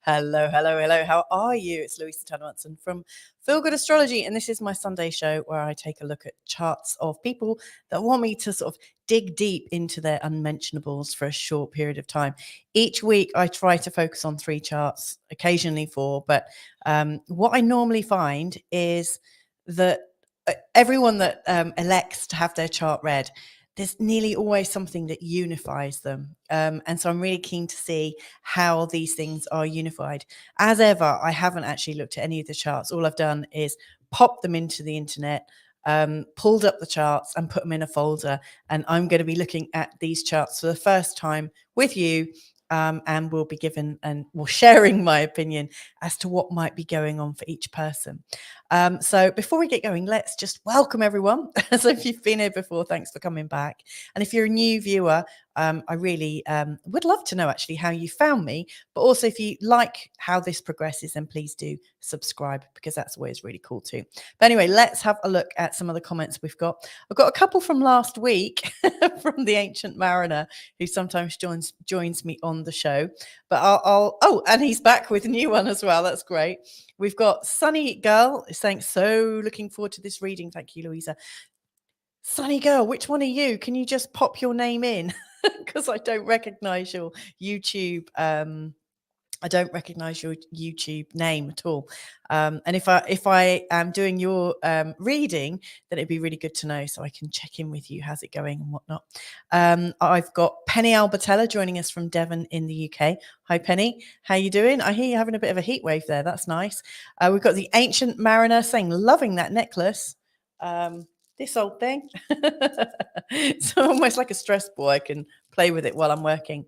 Hello, hello, hello. How are you? It's Louisa Munson from Feel Good Astrology, and this is my Sunday show where I take a look at charts of people that want me to sort of dig deep into their unmentionables for a short period of time. Each week, I try to focus on 3 charts, occasionally 4, but what I normally find is that everyone that elects to have their chart read, there's nearly always something that unifies them. And so I'm really keen to see how these things are unified. As ever, I haven't actually looked at any of the charts. All I've done is pop them into the internet, pulled up the charts and put them in a folder. And I'm going to be looking at these charts for the first time with you. And we'll be given and sharing my opinion as to what might be going on for each person. So before we get going, let's just welcome everyone. So if you've been here before, thanks for coming back. And if you're a new viewer, I really would love to know actually how you found me, but also if you like how this progresses, then please do subscribe, because that's always really cool too. But anyway, let's have a look at some of the comments we've got. I've got a couple from last week from the Ancient Mariner, who sometimes joins me on the show. But oh, and he's back with a new one as well. That's great. We've got Sunny Girl saying, so looking forward to this reading. Thank you, Louisa. Sunny Girl, which one are you? Can you just pop your name in? Because I don't recognize your YouTube. I don't recognize your YouTube name at all. And if I am doing your reading, then it'd be really good to know so I can check in with you. How's it going and whatnot? I've got Penny Albertella joining us from Devon in the UK. Hi, Penny. How you doing? I hear you're having a bit of a heat wave there. That's nice. We've got the Ancient Mariner saying, loving that necklace. This old thing. So almost like a stress ball. I can play with it while I'm working.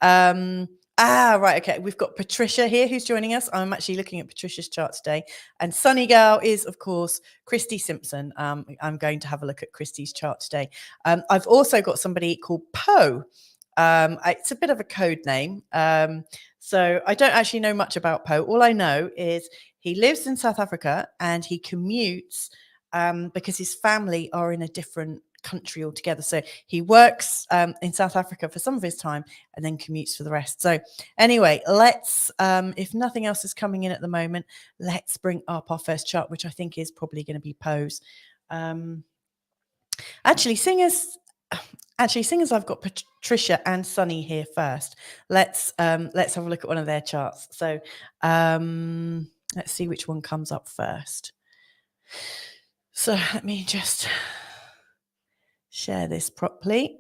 Right. Okay. We've got Patricia here who's joining us. I'm actually looking at Patricia's chart today. And Sunny Girl is, of course, Christy Simpson. I'm going to have a look at Christy's chart today. I've also got somebody called Poe. It's a bit of a code name. So I don't actually know much about Poe. All I know is he lives in South Africa and he commutes because his family are in a different country altogether. So he works in South Africa for some of his time and then commutes for the rest. So anyway, let's, if nothing else is coming in at the moment, let's bring up our first chart, which I think is probably going to be Poe's. Actually, seeing as I've got Patricia and Sunny here first, let's have a look at one of their charts. So let's see which one comes up first. So let me just share this properly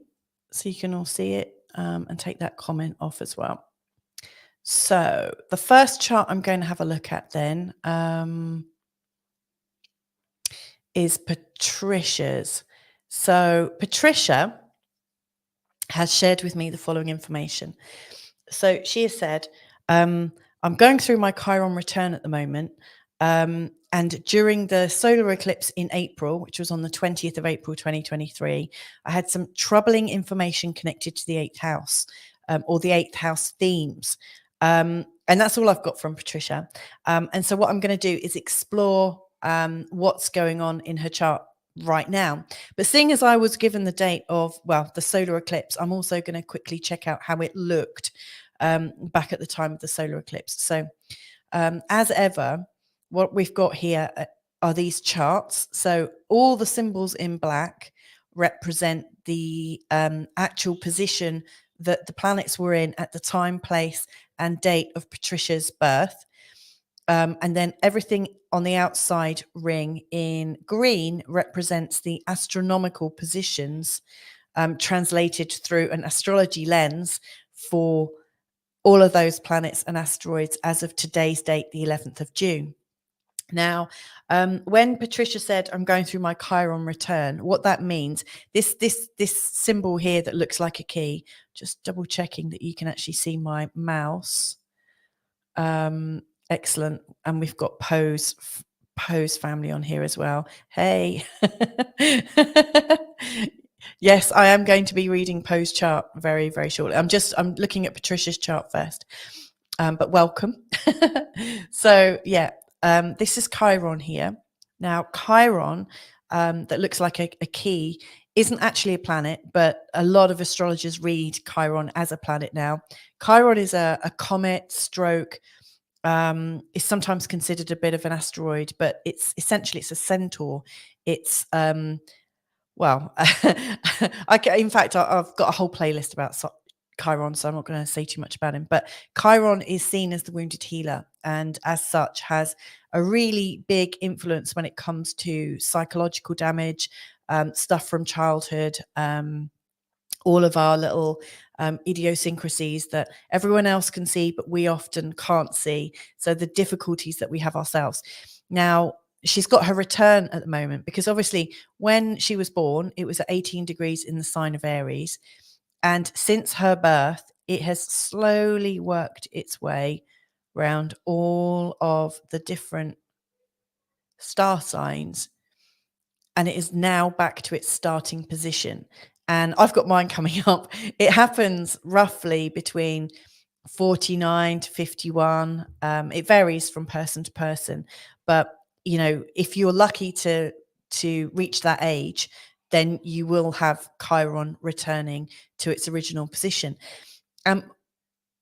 so you can all see it, and take that comment off as well. So the first chart I'm going to have a look at then is Patricia's. So Patricia has shared with me the following information. So she has said, I'm going through my Chiron return at the moment. And during the solar eclipse in April, which was on the 20th of April, 2023, I had some troubling information connected to the 8th house, or the 8th house themes. And that's all I've got from Patricia. And so what I'm going to do is explore what's going on in her chart right now. But seeing as I was given the date of, well, the solar eclipse, I'm also going to quickly check out how it looked back at the time of the solar eclipse. So as ever, what we've got here are these charts. So all the symbols in black represent the actual position that the planets were in at the time, place, and date of Patricia's birth. And then everything on the outside ring in green represents the astronomical positions translated through an astrology lens for all of those planets and asteroids as of today's date, the 11th of June. Now, when Patricia said, I'm going through my Chiron return, what that means, this symbol here that looks like a key, just double checking that you can actually see my mouse. Excellent. And we've got Poe's family on here as well. Hey. Yes, I am going to be reading Poe's chart very, very shortly. I'm looking at Patricia's chart first. But welcome. So yeah. This is Chiron here. Now, Chiron, that looks like a key, isn't actually a planet, but a lot of astrologers read Chiron as a planet now. Chiron is a comet stroke is sometimes considered a bit of an asteroid, but it's essentially it's a centaur. It's well, in fact, I've got a whole playlist about Chiron, so I'm not going to say too much about him. But Chiron is seen as the wounded healer, and as such has a really big influence when it comes to psychological damage, stuff from childhood, all of our little idiosyncrasies that everyone else can see, but we often can't see. So the difficulties that we have ourselves. Now, she's got her return at the moment because obviously when she was born, it was at 18 degrees in the sign of Aries. And since her birth, it has slowly worked its way around all of the different star signs, and it is now back to its starting position. And I've got mine coming up. It happens roughly between 49 to 51. It varies from person to person, but you know, if you're lucky to reach that age, then you will have Chiron returning to its original position.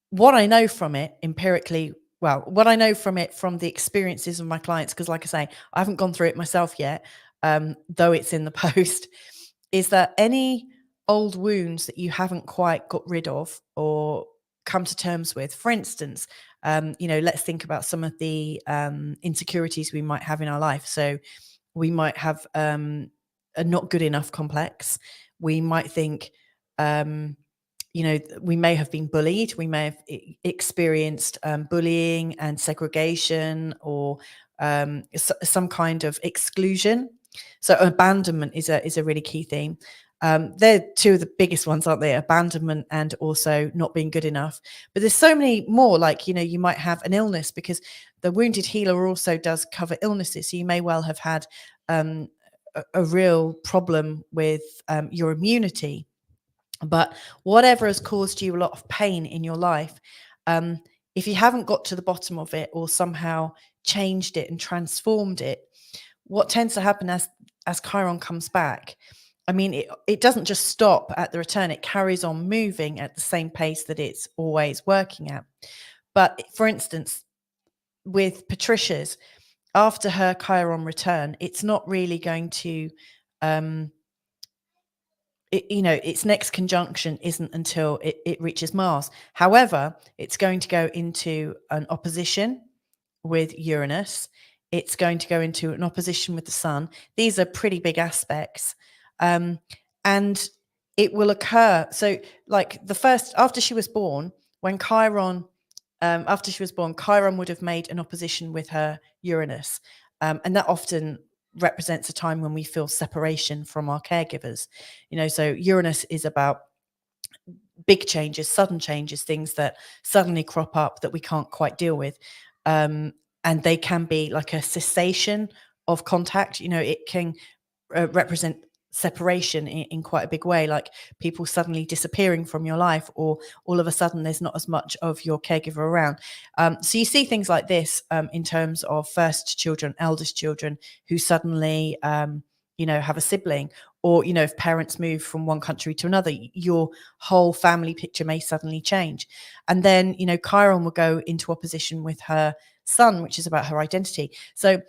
What I know from it empirically, well, what I know from it from the experiences of my clients, because like I say, I haven't gone through it myself yet, though it's in the post, is that any old wounds that you haven't quite got rid of or come to terms with, for instance, you know, let's think about some of the insecurities we might have in our life. So we might have a not good enough complex. We might think, you know, we may have been bullied. We may have experienced bullying and segregation, or some kind of exclusion. So abandonment is a really key theme. They're two of the biggest ones, aren't they? Abandonment and also not being good enough. But there's so many more. Like, you know, you might have an illness, because the wounded healer also does cover illnesses. So you may well have had a real problem with your immunity. But whatever has caused you a lot of pain in your life, if you haven't got to the bottom of it or somehow changed it and transformed it, what tends to happen as Chiron comes back, I mean, it doesn't just stop at the return, it carries on moving at the same pace that it's always working at. But for instance, with Patricia's, after her Chiron return, it's not really going to you know, its next conjunction isn't until it reaches Mars. However, it's going to go into an opposition with Uranus. It's going to go into an opposition with the Sun. These are pretty big aspects. And it will occur. So, like the first, after she was born, when Chiron, after she was born, Chiron would have made an opposition with her Uranus. And that often represents a time when we feel separation from our caregivers. You know, so Uranus is about big changes, sudden changes, things that suddenly crop up that we can't quite deal with. And they can be like a cessation of contact. You know, it can represent separation in quite a big way, like people suddenly disappearing from your life, or all of a sudden there's not as much of your caregiver around. So you see things like this in terms of first children, eldest children who suddenly you know, have a sibling, or you know, if parents move from one country to another, your whole family picture may suddenly change. And then, you know, Chiron will go into opposition with her Sun, which is about her identity. So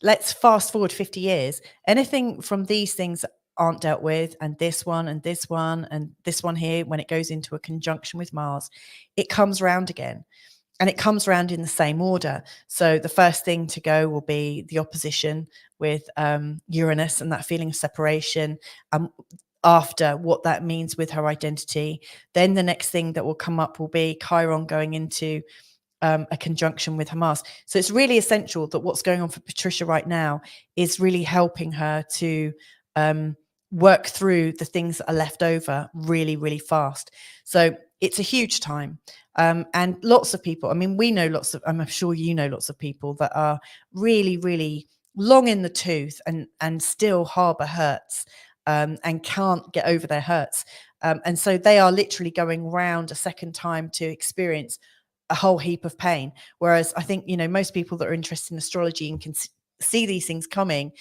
let's fast forward 50 years. Anything from these things aren't dealt with, and this one and this one and this one here, when it goes into a conjunction with Mars, it comes round again. And it comes around in the same order. So the first thing to go will be the opposition with Uranus and that feeling of separation. After what that means with her identity, then the next thing that will come up will be Chiron going into a conjunction with Hamas. So it's really essential that what's going on for Patricia right now is really helping her to work through the things that are left over really, really fast. So it's a huge time. And lots of people, I mean, we know lots of, I'm sure you know lots of people that are really, really long in the tooth and still harbor hurts and can't get over their hurts. And so they are literally going round a second time to experience a whole heap of pain. Whereas I think, you know, most people that are interested in astrology and can see these things coming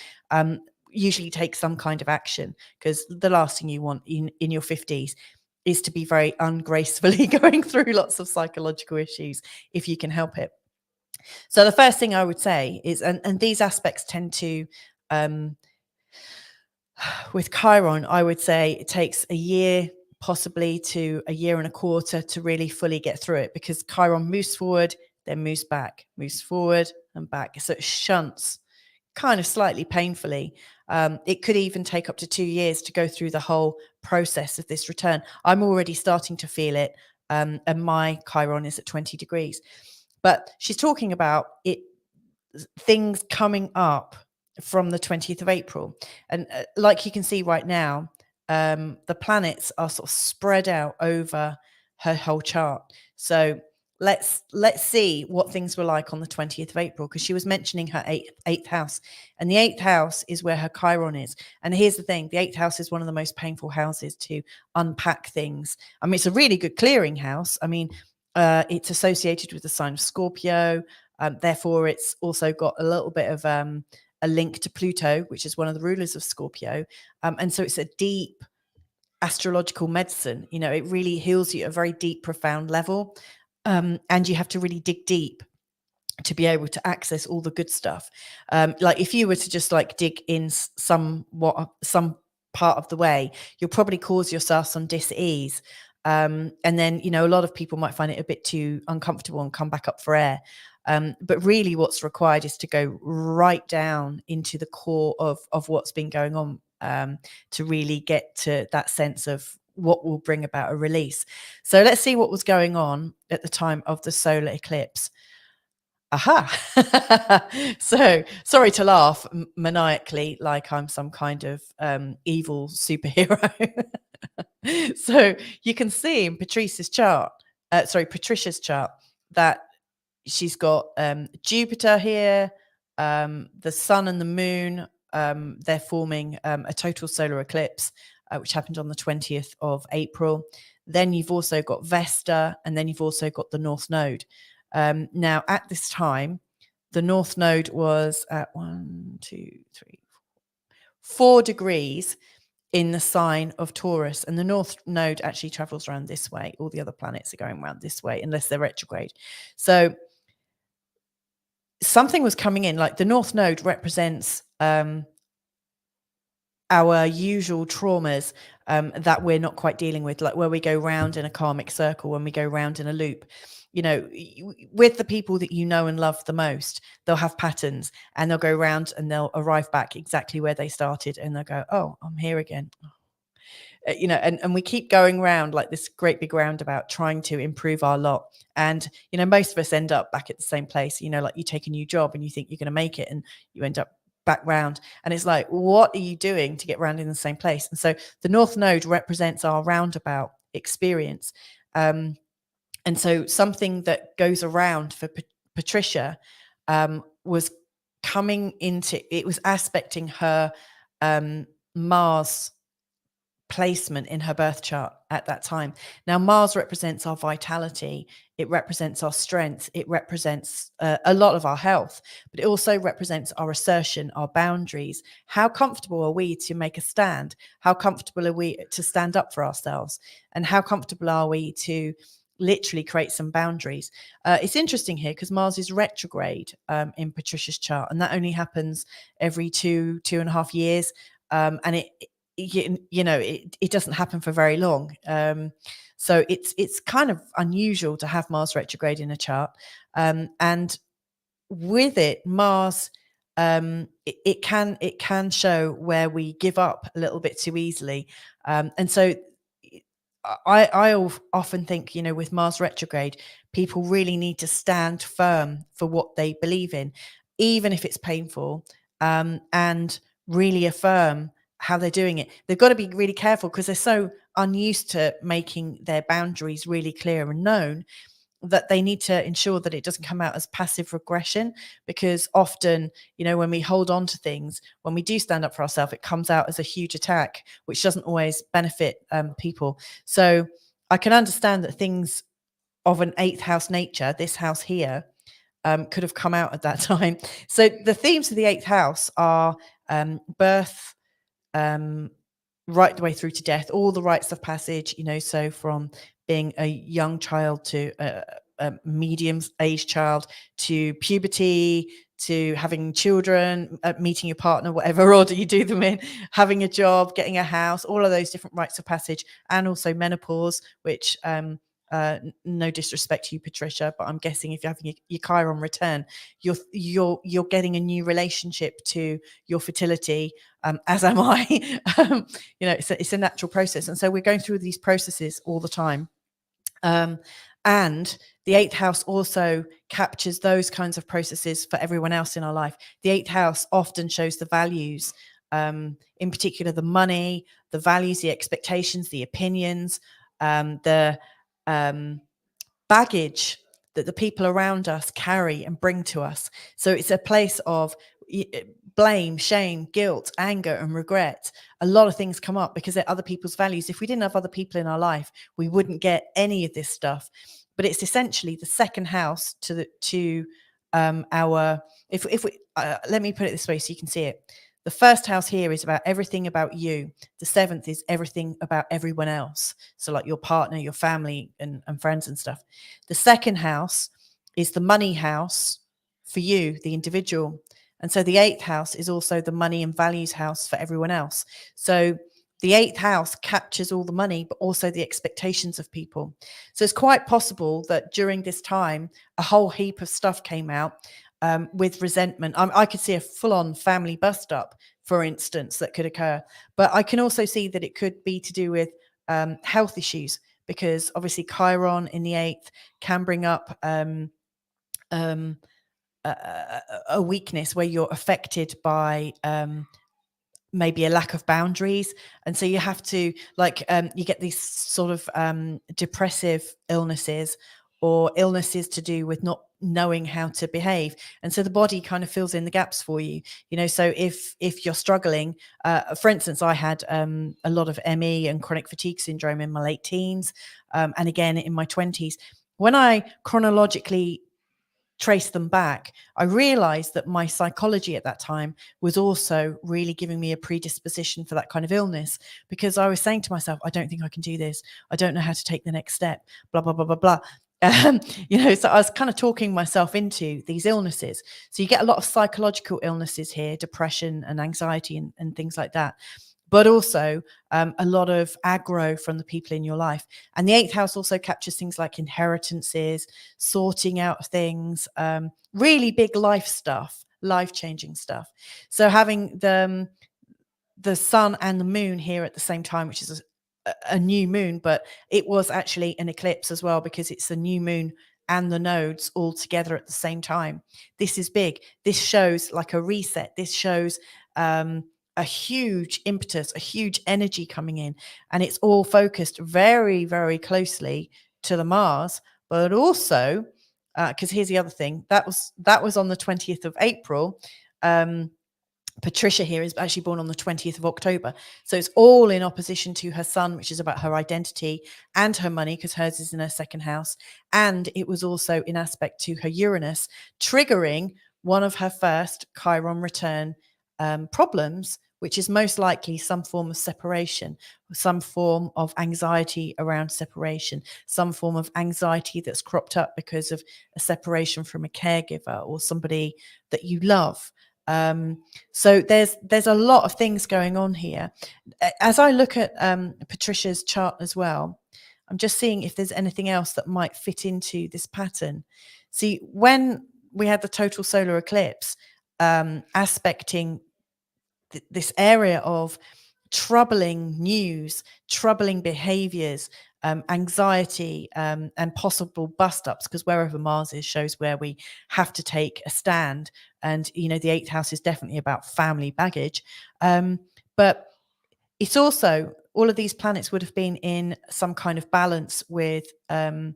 usually take some kind of action, because the last thing you want in your 50s is to be very ungracefully going through lots of psychological issues if you can help it. So the first thing I would say is, and these aspects tend to, um, with Chiron, I would say it takes a year, possibly to a year and a quarter to really fully get through it, because Chiron moves forward, then moves back, moves forward and back. So it shunts kind of slightly painfully. It could even take up to 2 years to go through the whole process of this return. I'm already starting to feel it. And my Chiron is at 20 degrees. But she's talking about it, things coming up from the 20th of April. And like you can see right now, the planets are sort of spread out over her whole chart. So let's see what things were like on the 20th of April, because she was mentioning her eighth house, and the eighth house is where her Chiron is. And here's the thing, the eighth house is one of the most painful houses to unpack things. I mean, it's a really good clearing house. I mean, it's associated with the sign of Scorpio. Therefore, it's also got a little bit of a link to Pluto, which is one of the rulers of Scorpio. And so it's a deep astrological medicine. You know, it really heals you at a very deep, profound level. And you have to really dig deep to be able to access all the good stuff. Like if you were to just like dig in some part of the way, you'll probably cause yourself some dis-ease. And then, you know, a lot of people might find it a bit too uncomfortable and come back up for air. But really what's required is to go right down into the core of what's been going on, to really get to that sense of what will bring about a release. So let's see what was going on at the time of the solar eclipse. Aha. So sorry to laugh maniacally like I'm some kind of evil superhero. So you can see in Patricia's chart, that she's got Jupiter here, the sun and the moon. They're forming a total solar eclipse, which happened on the 20th of April. Then you've also got Vesta, and then you've also got the North Node. Now, at this time, the North Node was at 4 degrees in the sign of Taurus, and the North Node actually travels around this way. All the other planets are going around this way, unless they're retrograde. So something was coming in, like the North Node represents our usual traumas that we're not quite dealing with, like where we go round in a karmic circle, when we go round in a loop. You know, with the people that you know and love the most, they'll have patterns, and they'll go round and they'll arrive back exactly where they started, and they'll go, oh, I'm here again. You know, and we keep going round like this great big roundabout, trying to improve our lot. And, you know, most of us end up back at the same place. You know, like you take a new job and you think you're going to make it, and you end up back round. And it's like, what are you doing to get round in the same place? And so the North Node represents our roundabout experience. And so something that goes around for Patricia was coming into, it was aspecting her Mars placement in her birth chart at that time. Now, Mars represents our vitality. It represents our strength. It represents a lot of our health, but it also represents our assertion, our boundaries. How comfortable are we to make a stand? How comfortable are we to stand up for ourselves? And how comfortable are we to literally create some boundaries? It's interesting here because Mars is retrograde in Patricia's chart, and that only happens every 2.5 years. And it doesn't happen for very long. So it's kind of unusual to have Mars retrograde in a chart. And with it, Mars, it can show where we give up a little bit too easily. And so I often think, you know, with Mars retrograde, people really need to stand firm for what they believe in, even if it's painful, and really affirm how they're doing it. They've got to be really careful because they're so unused to making their boundaries really clear and known, that they need to ensure that it doesn't come out as passive regression, because often, you know, when we hold on to things, when we do stand up for ourselves, it comes out as a huge attack, which doesn't always benefit people. So I can understand that things of an eighth house nature, this house here, could have come out at that time. So the themes of the eighth house are birth, right the way through to death, all the rites of passage, you know, so from being a young child to medium age child, to puberty, to having children, meeting your partner, whatever order you do them in, having a job, getting a house, all of those different rites of passage, and also menopause, which no disrespect to you, Patricia, but I'm guessing if you're having your Chiron return, you're getting a new relationship to your fertility, as am I. It's a natural process, and so we're going through these processes all the time. And the eighth house also captures those kinds of processes for everyone else in our life. The eighth house often shows the values, in particular the money, the values, the expectations, the opinions, the baggage that the people around us carry and bring to us. So it's a place of blame, shame, guilt, anger, and regret. A lot of things come up because they're other people's values. If we didn't have other people in our life, we wouldn't get any of this stuff. But it's essentially the second house our. If we let me put it this way so you can see it. The first house here is about everything about you. The seventh is everything about everyone else. So like your partner, your family, and friends and stuff. The second house is the money house for you, the individual. And so the eighth house is also the money and values house for everyone else. So the eighth house captures all the money, but also the expectations of people. So it's quite possible that during this time, a whole heap of stuff came out with resentment. I could see a full-on family bust-up, for instance, that could occur. But I can also see that it could be to do with health issues, because obviously Chiron in the eighth can bring up a weakness where you're affected by maybe a lack of boundaries, and so you have to you get these sort of depressive illnesses or illnesses to do with not knowing how to behave, and so the body kind of fills in the gaps for you. So if you're struggling, for instance, I had a lot of ME and chronic fatigue syndrome in my late teens, and again in my 20s. When I chronologically trace them back, I realized that my psychology at that time was also really giving me a predisposition for that kind of illness, because I was saying to myself, I don't think I can do this. I don't know how to take the next step, blah, blah, blah, blah, blah. So I was kind of talking myself into these illnesses. So you get a lot of psychological illnesses here, depression and anxiety and things like that, but also a lot of aggro from the people in your life. And the eighth house also captures things like inheritances, sorting out things, really big life stuff, life-changing stuff. So having the sun and the moon here at the same time, which is a new moon, but it was actually an eclipse as well, because it's the new moon and the nodes all together at the same time. This is big. This shows like a reset. This shows a huge impetus, a huge energy coming in, and it's all focused very, very closely to the Mars, but also because here's the other thing, that was on the 20th of April. Patricia here is actually born on the 20th of October. So it's all in opposition to her sun, which is about her identity and her money, because hers is in her second house. And it was also in aspect to her Uranus, triggering one of her first Chiron return problems, which is most likely some form of separation, some form of anxiety around separation, some form of anxiety that's cropped up because of a separation from a caregiver or somebody that you love. So there's a lot of things going on here. As I look at Patricia's chart as well, I'm just seeing if there's anything else that might fit into this pattern. See, when we had the total solar eclipse aspecting this area of troubling news, troubling behaviors, anxiety, and possible bust-ups, because wherever Mars is shows where we have to take a stand. And, the eighth house is definitely about family baggage. But it's also, all of these planets would have been in some kind of balance with her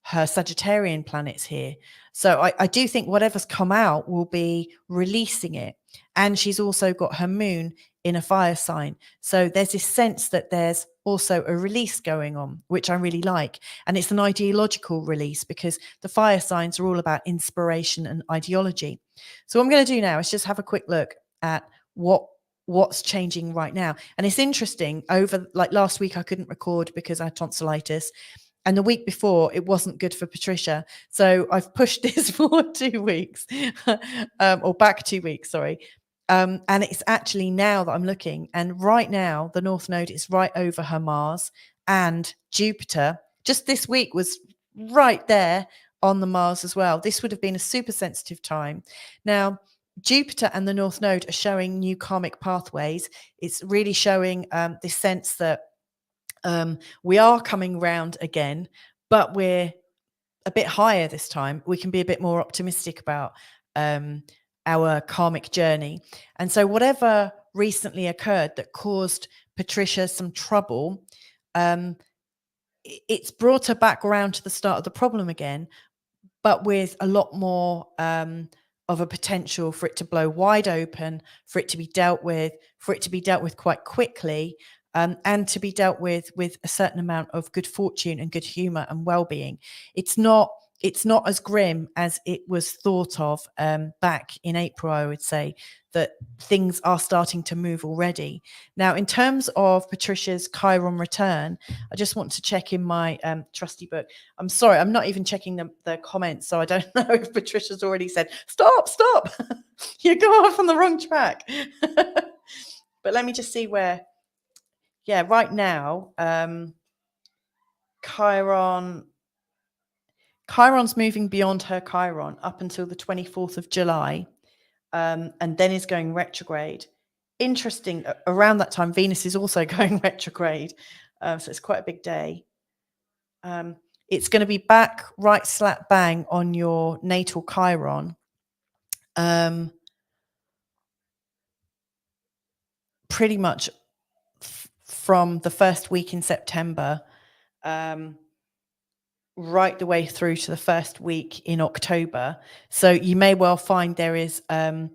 Sagittarian planets here. So I do think whatever's come out will be releasing it. And she's also got her moon in a fire sign. So there's this sense that there's also a release going on, which I really like. And it's an ideological release, because the fire signs are all about inspiration and ideology. So what I'm going to do now is just have a quick look at what's changing right now. And it's interesting, over like last week, I couldn't record because I had tonsillitis. And the week before, it wasn't good for Patricia. So I've pushed this forward 2 weeks, or back 2 weeks, sorry. And it's actually now that I'm looking, and right now the North Node is right over her Mars, and Jupiter just this week was right there on the Mars as well. This would have been a super sensitive time. Now, Jupiter and the North Node are showing new karmic pathways. It's really showing this sense that we are coming round again, but we're a bit higher this time. We can be a bit more optimistic about our karmic journey. And so whatever recently occurred that caused Patricia some trouble, it's brought her back around to the start of the problem again, but with a lot more of a potential for it to blow wide open, for it to be dealt with, quite quickly, and to be dealt with a certain amount of good fortune and good humor and well-being. It's not as grim as it was thought of back in April, I would say, that things are starting to move already. Now, in terms of Patricia's Chiron return, I just want to check in my trusty book. I'm sorry, I'm not even checking the comments, so I don't know if Patricia's already said, stop, you go off on the wrong track. But let me just see where, right now, Chiron's moving beyond her Chiron up until the 24th of July, and then is going retrograde. Interesting, around that time, Venus is also going retrograde, so it's quite a big day. It's going to be back right slap bang on your natal Chiron. Pretty much from the first week in September, right the way through to the first week in October. So you may well find there is a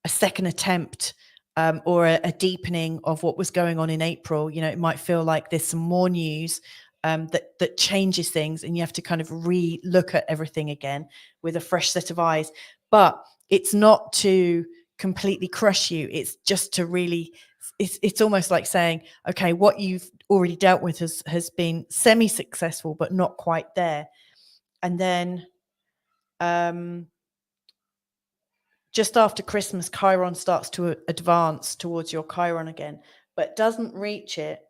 second attempt or a deepening of what was going on in April. You know, it might feel like there's some more news that changes things, and you have to kind of re-look at everything again with a fresh set of eyes. But it's not to completely crush you. It's just to really, it's almost like saying, okay, what you've already dealt with has been semi-successful, but not quite there. And then just after Christmas, Chiron starts to advance towards your Chiron again, but doesn't reach it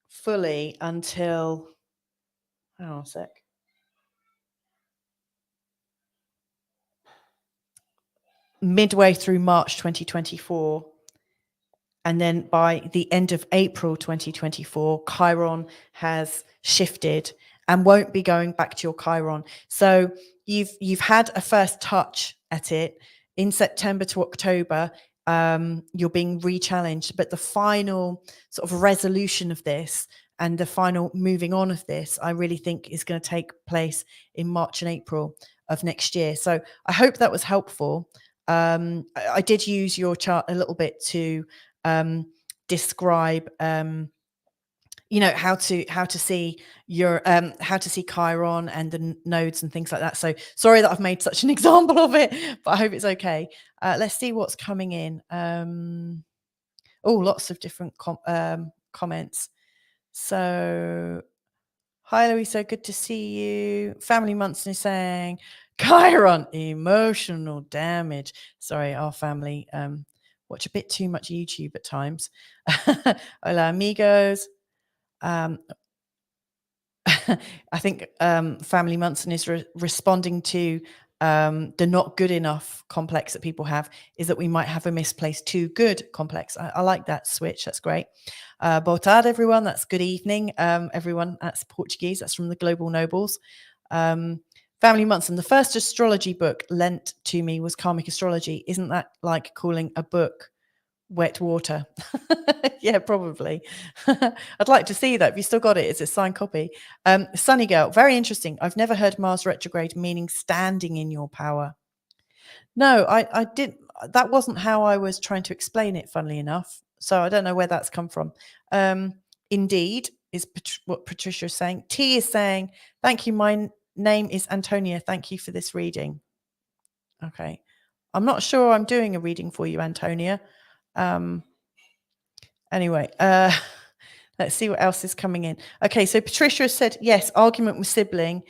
fully until, hang on a sec, midway through March 2024. And then by the end of April 2024, Chiron has shifted and won't be going back to your Chiron. So you've had a first touch at it in September to October. You're being re-challenged, but the final sort of resolution of this and the final moving on of this, I really think is going to take place in March and April of next year. So I hope that was helpful. I did use your chart a little bit to describe how to see your how to see Chiron and the nodes and things like that. So sorry that I've made such an example of it, but I hope it's okay. Let's see what's coming in. Lots of different comments. So hi Louisa, good to see you. Family Munson is saying Chiron, emotional damage. Sorry, our family watch a bit too much YouTube at times. Hola amigos. I think Family Munson is responding to the not good enough complex that people have, is that we might have a misplaced too good complex. I like that switch. That's great. Boa tarde, everyone. That's good evening, everyone. That's Portuguese. That's from the Global Nobles. Family Munson, the first astrology book lent to me was Karmic Astrology. Isn't that like calling a book wet water? Yeah, probably. I'd like to see that. If you still got it, it's a signed copy. Sunny Girl, very interesting. I've never heard Mars retrograde meaning standing in your power. No, I didn't. That wasn't how I was trying to explain it, funnily enough. So I don't know where that's come from. Indeed, is what Patricia is saying. T is saying, thank you. My name is Antonia. Thank you for this reading. Okay. I'm not sure I'm doing a reading for you, Antonia. Anyway, Let's see what else is coming in. Okay, so Patricia has said, yes, argument with sibling.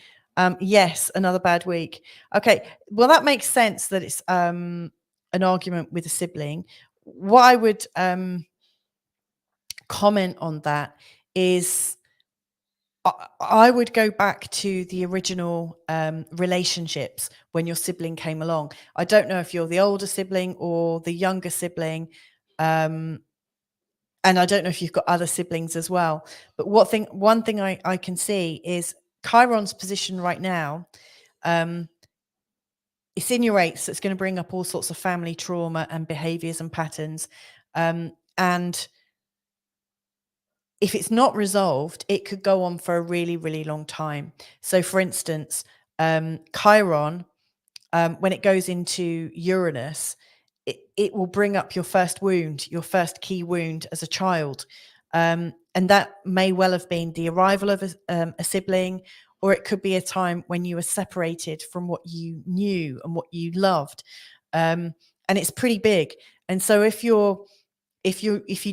Yes, another bad week. Okay, well, that makes sense that it's an argument with a sibling. What I would comment on that is I would go back to the original relationships when your sibling came along. I don't know if you're the older sibling or the younger sibling. And I don't know if you've got other siblings as well. But one thing I can see is Chiron's position right now insinuates it's going to bring up all sorts of family trauma and behaviors and patterns. And if it's not resolved, it could go on for a really, really long time. So, for instance, Chiron, when it goes into Uranus, it will bring up your first wound, your first key wound as a child. And that may well have been the arrival of a sibling, or it could be a time when you were separated from what you knew and what you loved. And it's pretty big. And so if you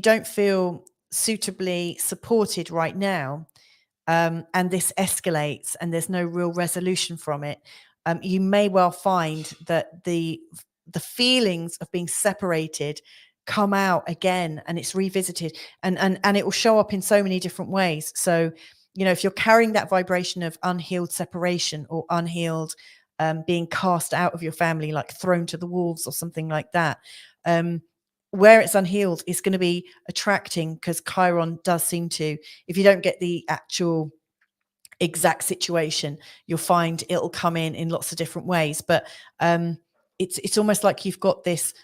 don't feel suitably supported right now, and this escalates and there's no real resolution from it, you may well find that the feelings of being separated come out again, and it's revisited, and it will show up in so many different ways. So, if you're carrying that vibration of unhealed separation or unhealed being cast out of your family, like thrown to the wolves or something like that, where it's unhealed is going to be attracting, because Chiron does seem to, if you don't get the actual exact situation, you'll find it'll come in lots of different ways. But it's almost like you've got this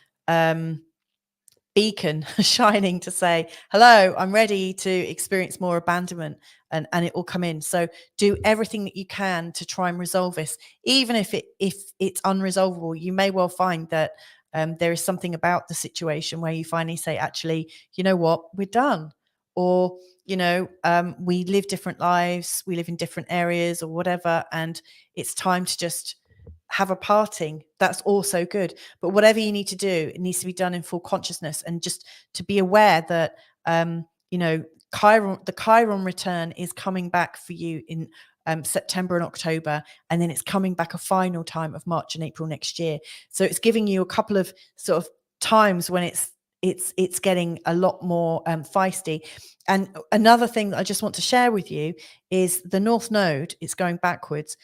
beacon shining to say, hello, I'm ready to experience more abandonment, and it will come in. So do everything that you can to try and resolve this. Even if it's unresolvable, you may well find that there is something about the situation where you finally say, actually, you know what, we're done. Or, we live different lives, we live in different areas or whatever, and it's time to just have a parting. That's also good. But whatever you need to do, it needs to be done in full consciousness, and just to be aware that the Chiron return is coming back for you in September and October, and then it's coming back a final time of March and April next year. So it's giving you a couple of sort of times when it's getting a lot more feisty. And another thing that I just want to share with you is the North Node. It's going backwards.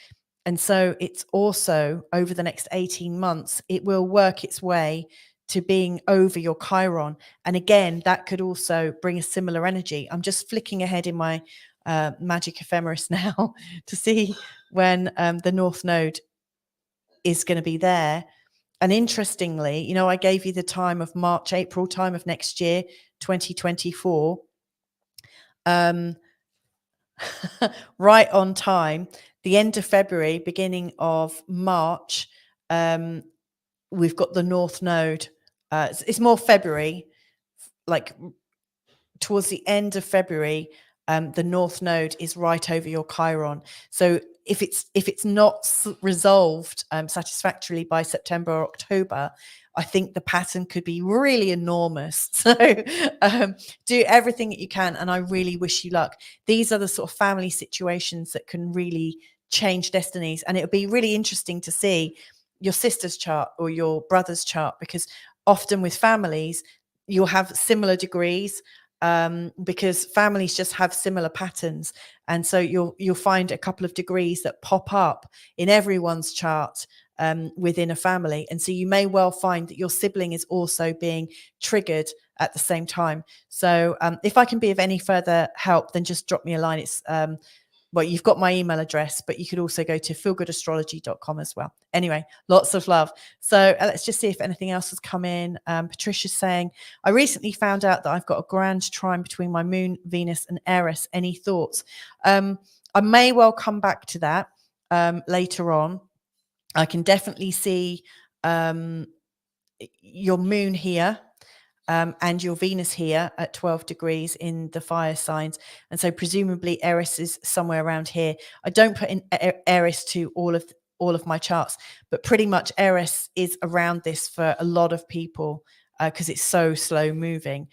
And so it's also, over the next 18 months, it will work its way to being over your Chiron. And again, that could also bring a similar energy. I'm just flicking ahead in my magic ephemeris now to see when the North Node is going to be there. And interestingly, I gave you the time of March, April time of next year, 2024. Right on time. The end of February, beginning of March, we've got the North Node. It's more February, like towards the end of February, the North Node is right over your Chiron. So if it's not resolved satisfactorily by September or October, I think the pattern could be really enormous. So do everything that you can, and I really wish you luck. These are the sort of family situations that can really change destinies, and it would be really interesting to see your sister's chart or your brother's chart, because often with families you'll have similar degrees, because families just have similar patterns, and so you'll find a couple of degrees that pop up in everyone's chart within a family. And so you may well find that your sibling is also being triggered at the same time. So if I can be of any further help, then just drop me a line. It's well, you've got my email address, but you could also go to feelgoodastrology.com as well. Anyway, lots of love. So let's just see if anything else has come in. Patricia's saying, I recently found out that I've got a grand trine between my moon, Venus and Eris. Any thoughts? I may well come back to that later on. I can definitely see your moon here. And your Venus here at 12 degrees in the fire signs. And so presumably Eris is somewhere around here. I don't put in Eris to all of my charts, but pretty much Eris is around this for a lot of people because it's so slow moving.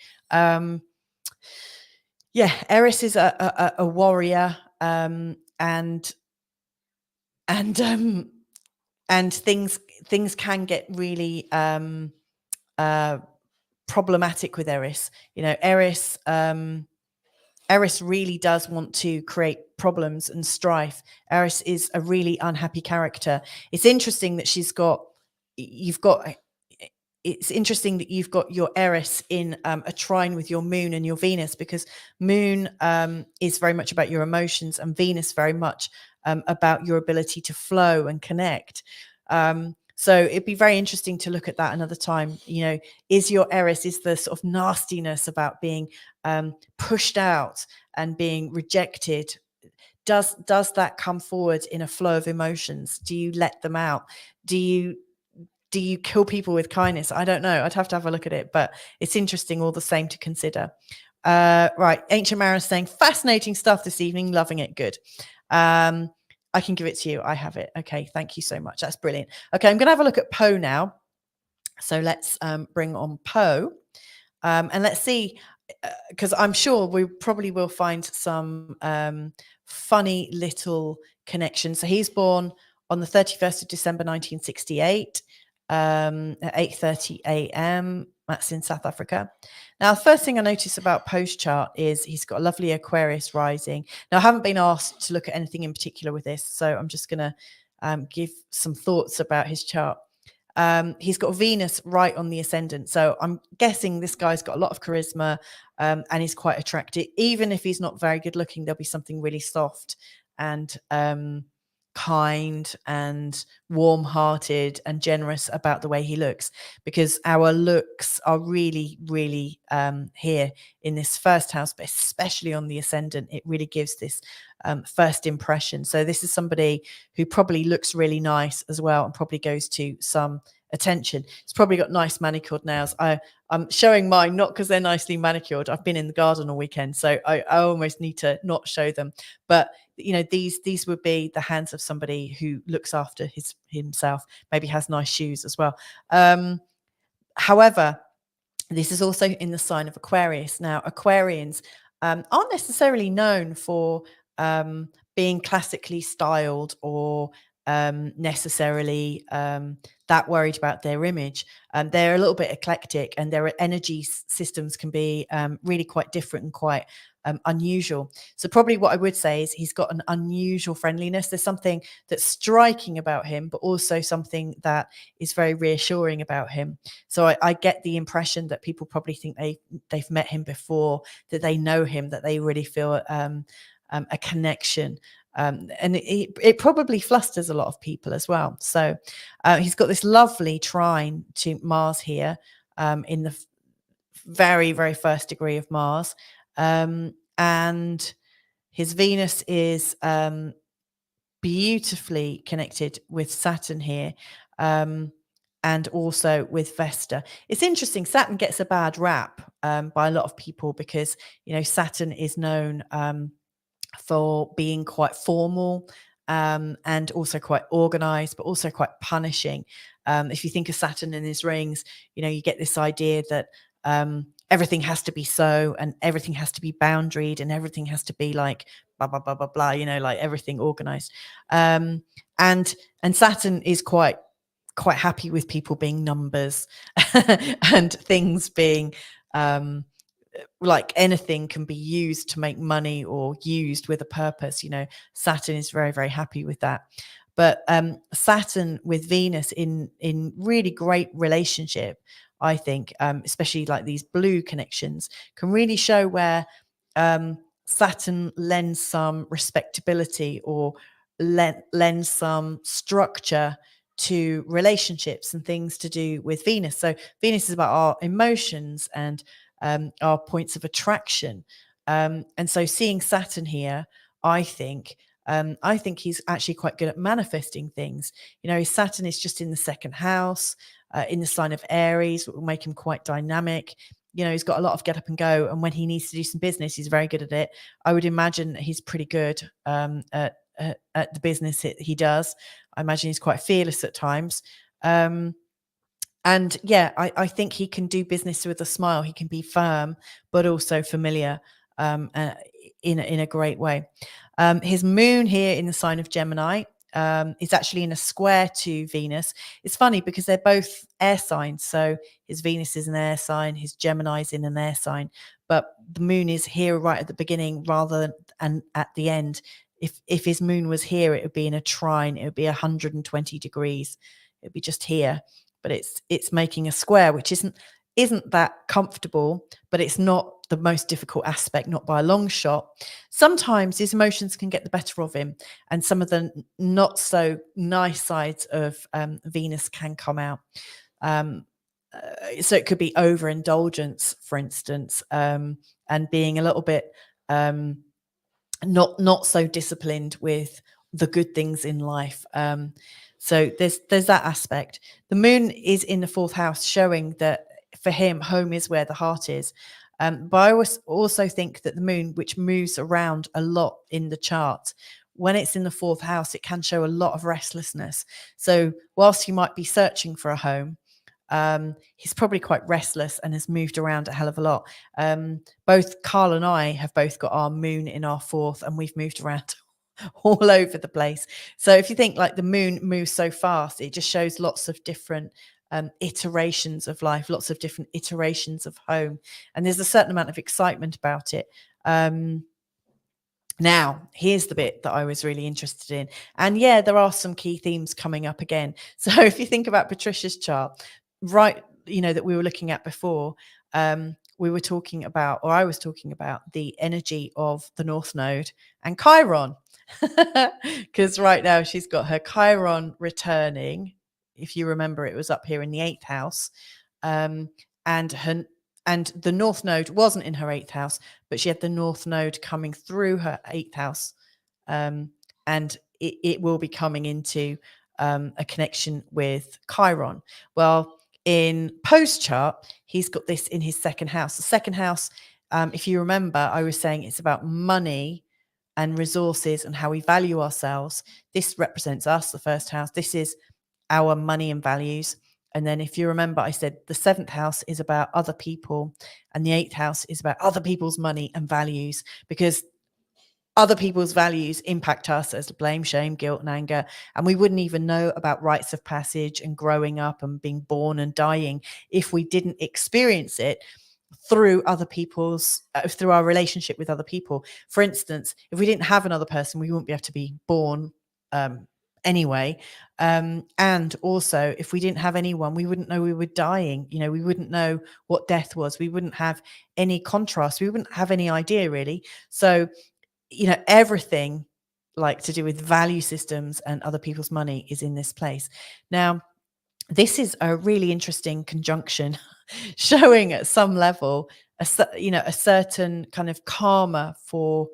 Yeah, Eris is a warrior, and and um, and things can get really uh, problematic with Eris. You know, Eris really does want to create problems and strife. Eris is a really unhappy character. It's interesting that you've got. It's interesting that you've got your Eris in a trine with your Moon and your Venus, because Moon is very much about your emotions, and Venus very much about your ability to flow and connect. So it'd be very interesting to look at that another time. You know, is your Eris, is the sort of nastiness about being pushed out and being rejected, does that come forward in a flow of emotions? Do you let them out? Do you kill people with kindness? I don't know. I'd have to have a look at it, but it's interesting all the same to consider. Right. Ancient Marin's saying, fascinating stuff this evening. Loving it. Good. I can give it to you. I have it. Okay. Thank you so much. That's brilliant. Okay. I'm going to have a look at Poe now. So let's bring on Poe. And let's see, because I'm sure we probably will find some funny little connections. So he's born on the 31st of December 1968 at 8:30 a.m. That's in South Africa. Now, the first thing I notice about Poe's chart is he's got a lovely Aquarius rising. Now, I haven't been asked to look at anything in particular with this, so I'm just going to give some thoughts about his chart. He's got Venus right on the ascendant. So I'm guessing this guy's got a lot of charisma and he's quite attractive. Even if he's not very good looking, there'll be something really soft and kind and warm-hearted and generous about the way he looks, because our looks are really, really here in this first house, but especially on the ascendant, it really gives this first impression. So this is somebody who probably looks really nice as well and probably goes to some attention. He's probably got nice manicured nails. I'm showing mine not because they're nicely manicured. I've been in the garden all weekend, so I almost need to not show them. But you know, these would be the hands of somebody who looks after himself, maybe has nice shoes as well. However, this is also in the sign of Aquarius. Now, Aquarians aren't necessarily known for being classically styled or necessarily that worried about their image. They're a little bit eclectic, and their energy systems can be really quite different and quite unusual. So probably what I would say is he's got an unusual friendliness. There's something that's striking about him, but also something that is very reassuring about him. So I get the impression that people probably think they've met him before, that they know him, that they really feel a connection. And it probably flusters a lot of people as well. So he's got this lovely trine to Mars here in the very, very first degree of Mars. And his Venus is beautifully connected with Saturn here, and also with Vesta. It's interesting. Saturn gets a bad rap by a lot of people because, you know, Saturn is known for being quite formal and also quite organized, but also quite punishing. If you think of Saturn and his rings, you know, you get this idea that everything has to be so, and everything has to be boundaried, and everything has to be like blah blah blah blah blah. You know, like everything organized. And Saturn is quite happy with people being numbers and things being like anything can be used to make money or used with a purpose. You know, Saturn is very, very happy with that. But Saturn with Venus in really great relationship, I think, especially like these blue connections, can really show where Saturn lends some respectability or lends some structure to relationships and things to do with Venus. So Venus is about our emotions and our points of attraction. And so seeing Saturn here, I think he's actually quite good at manifesting things. You know, his Saturn is just in the second house, in the sign of Aries, which will make him quite dynamic. You know, he's got a lot of get up and go. And when he needs to do some business, he's very good at it. I would imagine he's pretty good at the business he does. I imagine he's quite fearless at times. And yeah, I think he can do business with a smile. He can be firm, but also familiar. in a great way. His moon here in the sign of Gemini is actually in a square to Venus. It's funny because they're both air signs. So his Venus is an air sign, his Gemini is in an air sign, but the moon is here right at the beginning rather than and at the end. If his moon was here, it would be in a trine. It would be 120 degrees. It would be just here, but it's making a square, which isn't that comfortable, but it's not the most difficult aspect, not by a long shot. Sometimes his emotions can get the better of him, and some of the not so nice sides of Venus can come out. So it could be overindulgence, for instance, and being a little bit not so disciplined with the good things in life. So there's that aspect. The moon is in the fourth house, showing that for him, home is where the heart is. But I also think that the moon, which moves around a lot in the chart, when it's in the fourth house, it can show a lot of restlessness. So whilst you might be searching for a home, he's probably quite restless and has moved around a hell of a lot. Both Carl and I have both got our moon in our fourth, and we've moved around all over the place. So if you think like the moon moves so fast, it just shows lots of different iterations of life, lots of different iterations of home, and there's a certain amount of excitement about it. Now, here's the bit that I was really interested in. And yeah, there are some key themes coming up again. So if you think about Patricia's chart, right, that we were looking at before, we were talking about, or I was talking about, the energy of the North Node and Chiron. Because right now she's got her Chiron returning. If you remember, it was up here in the 8th house. And the North Node wasn't in her 8th house, but she had the North Node coming through her 8th house. And it will be coming into a connection with Chiron. Well, in Poe's chart, he's got this in his 2nd house. The 2nd house, if you remember, I was saying it's about money and resources and how we value ourselves. This represents us, the 1st house. This is our money and values. And then if you remember, I said the 7th house is about other people and the 8th house is about other people's money and values, because other people's values impact us as blame, shame, guilt, and anger. And we wouldn't even know about rites of passage and growing up and being born and dying if we didn't experience it through other people's, through our relationship with other people. For instance, if we didn't have another person, we wouldn't be able to be born anyway. And also, if we didn't have anyone, we wouldn't know we were dying. We wouldn't know what death was. We wouldn't have any contrast. We wouldn't have any idea, really. So, everything like to do with value systems and other people's money is in this place. Now, this is a really interesting conjunction showing at some level a certain kind of karma for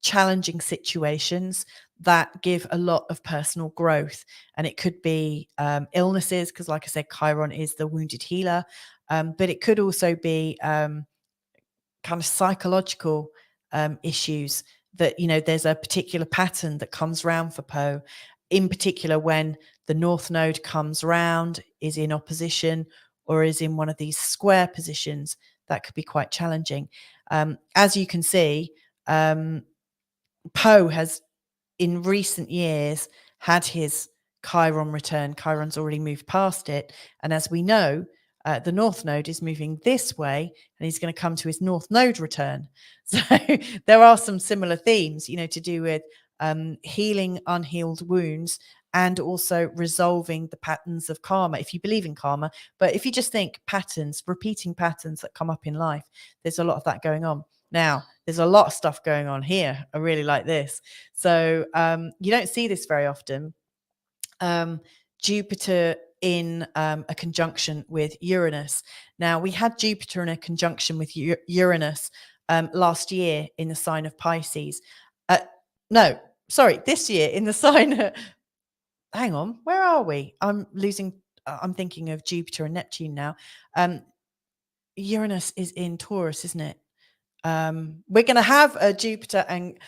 challenging situations that give a lot of personal growth. And it could be illnesses, because like I said, Chiron is the wounded healer, but it could also be kind of psychological issues that, there's a particular pattern that comes round for Poe, in particular when the North Node comes round, is in opposition, or is in one of these square positions. That could be quite challenging. As you can see, Poe has in recent years had his Chiron return. Chiron's already moved past it. And as we know, the North Node is moving this way, and he's going to come to his North Node return. So there are some similar themes, to do with healing unhealed wounds and also resolving the patterns of karma, if you believe in karma. But if you just think patterns, repeating patterns that come up in life, there's a lot of that going on. Now, there's a lot of stuff going on here. I really like this. So you don't see this very often. Jupiter in a conjunction with Uranus. Now, we had Jupiter in a conjunction with Uranus last year in the sign of Pisces. This year in the sign. Hang on, where are we? I'm thinking of Jupiter and Neptune now. Uranus is in Taurus, isn't it? We're going to have a Jupiter and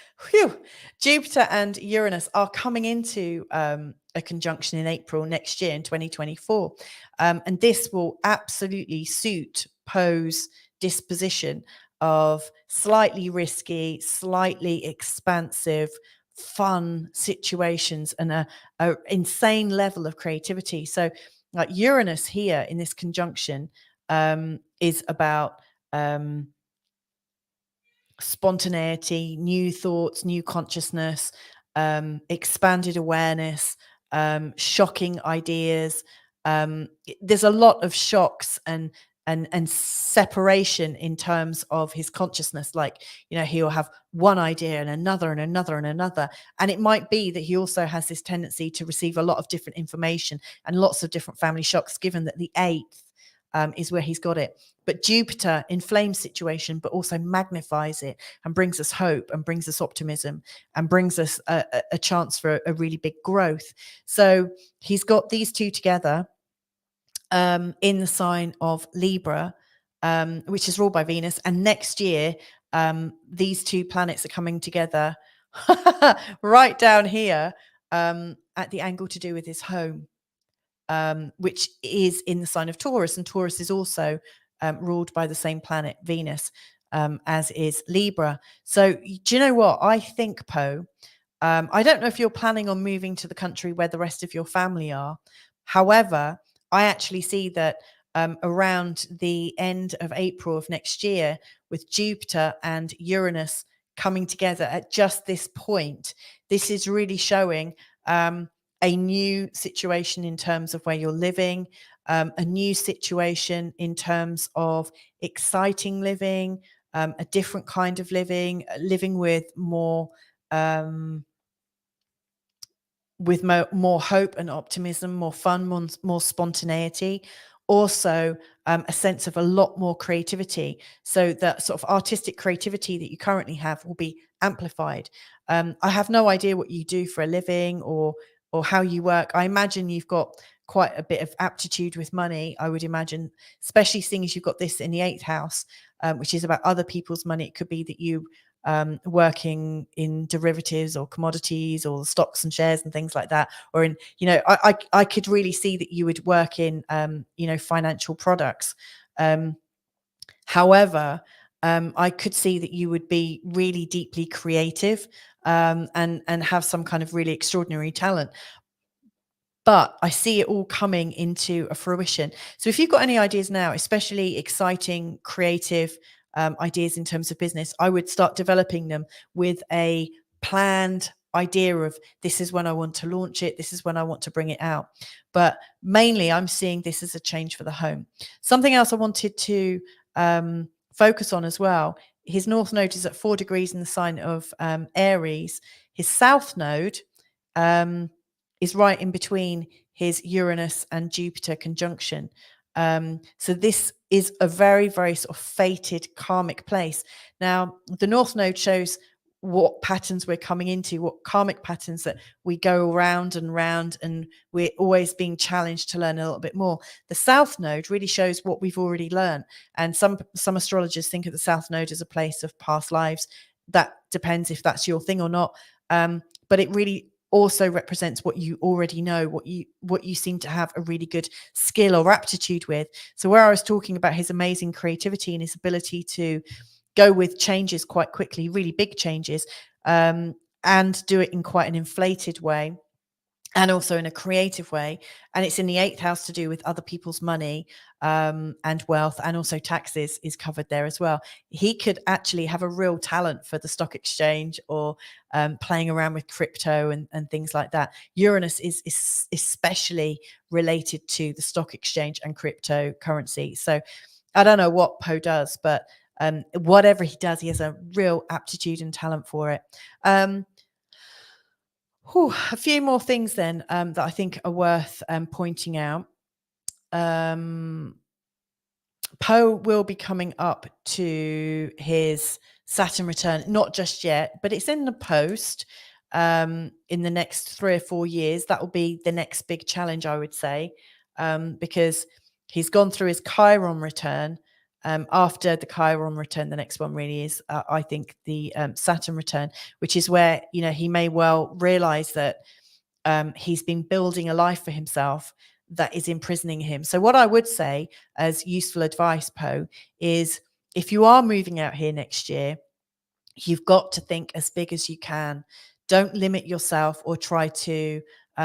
Uranus are coming into a conjunction in April next year in 2024. And this will absolutely suit Poe's disposition. of slightly risky, slightly expansive, fun situations and a insane level of creativity. So like Uranus here in this conjunction is about spontaneity, new thoughts, new consciousness, expanded awareness, shocking ideas. There's a lot of shocks and separation in terms of his consciousness. Like, you know, he'll have one idea and another and another and another. And it might be that he also has this tendency to receive a lot of different information and lots of different family shocks, given that the eighth is where he's got it. But Jupiter inflames situation, but also magnifies it and brings us hope and brings us optimism and brings us a chance for a really big growth. So he's got these two together in the sign of Libra, which is ruled by Venus. And next year, these two planets are coming together right down here at the angle to do with his home. Which is in the sign of Taurus, and Taurus is also ruled by the same planet, Venus, as is Libra. So do you know what? I think, Poe, I don't know if you're planning on moving to the country where the rest of your family are. However, I actually see that around the end of April of next year, with Jupiter and Uranus coming together at just this point, this is really showing a new situation in terms of where you're living, a new situation in terms of exciting living, a different kind of living, living with more more hope and optimism, more fun, more spontaneity, also a sense of a lot more creativity. So that sort of artistic creativity that you currently have will be amplified. I have no idea what you do for a living or how you work. I imagine you've got quite a bit of aptitude with money, I would imagine, especially seeing as you've got this in the eighth house, which is about other people's money. It could be that you working in derivatives or commodities or stocks and shares and things like that, or in, you know, I could really see that you would work in you know, financial products. However, I could see that you would be really deeply creative and have some kind of really extraordinary talent. But I see it all coming into a fruition. So if you've got any ideas now, especially exciting, creative ideas in terms of business, I would start developing them with a planned idea of, this is when I want to launch it, this is when I want to bring it out. But mainly I'm seeing this as a change for the home. Something else I wanted to focus on as well, his north node is at 4 degrees in the sign of Aries. His south node is right in between his Uranus and Jupiter conjunction. So this is a very, very sort of fated karmic place. Now, the North Node shows what patterns we're coming into, what karmic patterns that we go round and round, and we're always being challenged to learn a little bit more. The South Node really shows what we've already learned. And some astrologers think of the South Node as a place of past lives. That depends if that's your thing or not. But it really also represents what you already know, what you seem to have a really good skill or aptitude with. So where I was talking about his amazing creativity and his ability to go with changes quite quickly, really big changes, and do it in quite an inflated way, and also in a creative way. And it's in the eighth house to do with other people's money and wealth, and also taxes is covered there as well. He could actually have a real talent for the stock exchange, or playing around with crypto and things like that. Uranus is especially related to the stock exchange and cryptocurrency. So I don't know what Poe does, but whatever he does, he has a real aptitude and talent for it. A few more things then that I think are worth pointing out. Poe will be coming up to his Saturn return, not just yet, but it's in the post in the next 3 or 4 years. That will be the next big challenge, I would say, because he's gone through his Chiron return. After the Chiron return, the next one really is, I think, the Saturn return, which is where, you know, he may well realize that he's been building a life for himself that is imprisoning him. So what I would say as useful advice, Poe, is if you are moving out here next year, you've got to think as big as you can. Don't limit yourself or try to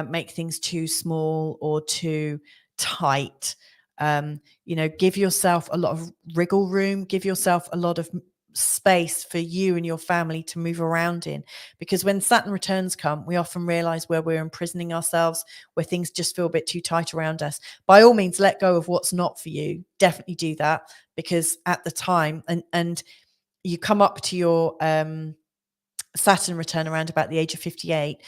make things too small or too tight. Give yourself a lot of wriggle room, give yourself a lot of space for you and your family to move around in, because when Saturn returns come, we often realize where we're imprisoning ourselves, where things just feel a bit too tight around us. By all means, let go of what's not for you. Definitely do that, because at the time, and you come up to your Saturn return around about the age of 58.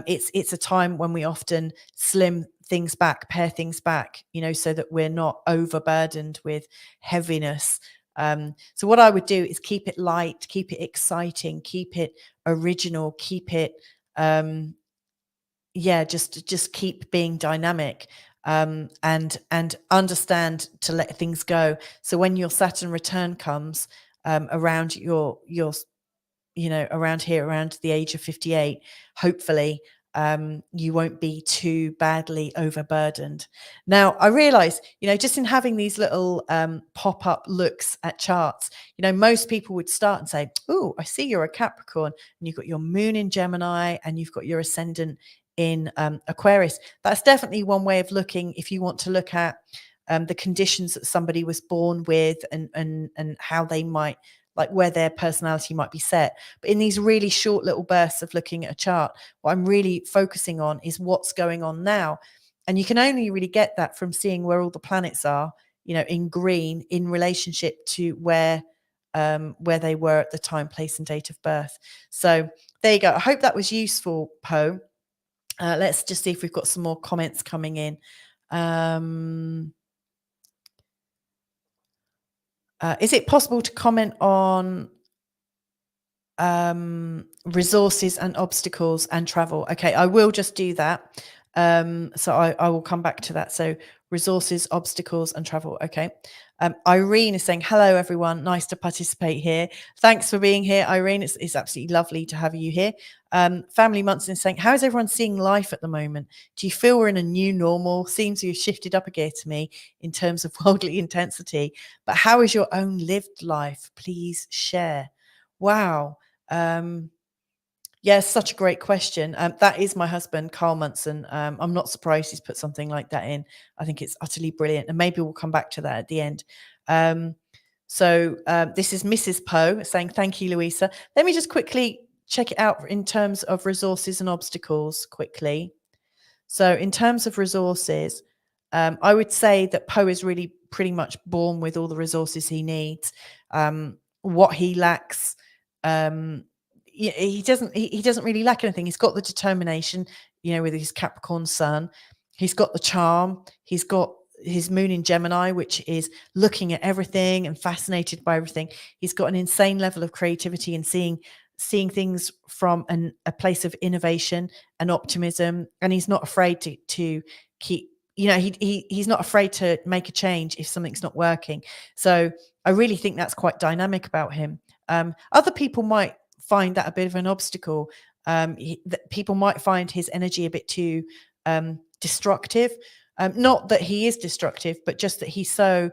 It's a time when we often slim things back, pare things back, so that we're not overburdened with heaviness. So what I would do is keep it light, keep it exciting, keep it original, keep it just keep being dynamic, and understand to let things go. So when your Saturn return comes around your around here, around the age of 58, hopefully you won't be too badly overburdened. Now, I realize, just in having these little pop-up looks at charts, most people would start and say, oh, I see you're a Capricorn, and you've got your moon in Gemini, and you've got your ascendant in Aquarius. That's definitely one way of looking if you want to look at the conditions that somebody was born with, and how they might, like where their personality might be set. But in these really short little bursts of looking at a chart, what I'm really focusing on is what's going on now. And you can only really get that from seeing where all the planets are, in green, in relationship to where they were at the time, place, and date of birth. So there you go. I hope that was useful, Poe. Let's just see if we've got some more comments coming in. Is it possible to comment on resources and obstacles and travel? Okay, I will just do that. So I will come back to that. So resources, obstacles, and travel. Okay. Irene is saying, hello, everyone. Nice to participate here. Thanks for being here, Irene. It's absolutely lovely to have you here. Family Munson is saying, how is everyone seeing life at the moment? Do you feel we're in a new normal? Seems you've shifted up a gear to me in terms of worldly intensity. But how is your own lived life? Please share. Wow. Yes, such a great question. That is my husband, Carl Munson. I'm not surprised he's put something like that in. I think it's utterly brilliant, and maybe we'll come back to that at the end. This is Mrs. Poe saying, thank you, Louisa. Let me just quickly check it out in terms of resources and obstacles quickly. So in terms of resources, I would say that Poe is really pretty much born with all the resources he needs. What he lacks, he doesn't really lack anything. He's got the determination, with his Capricorn sun. He's got the charm. He's got his moon in Gemini, which is looking at everything and fascinated by everything. He's got an insane level of creativity and seeing things from a place of innovation and optimism, and he's not afraid to keep, he's not afraid to make a change if something's not working. So I really think that's quite dynamic about him. Other people might find that a bit of an obstacle. People might find his energy a bit too destructive. Not that he is destructive, but just that he's so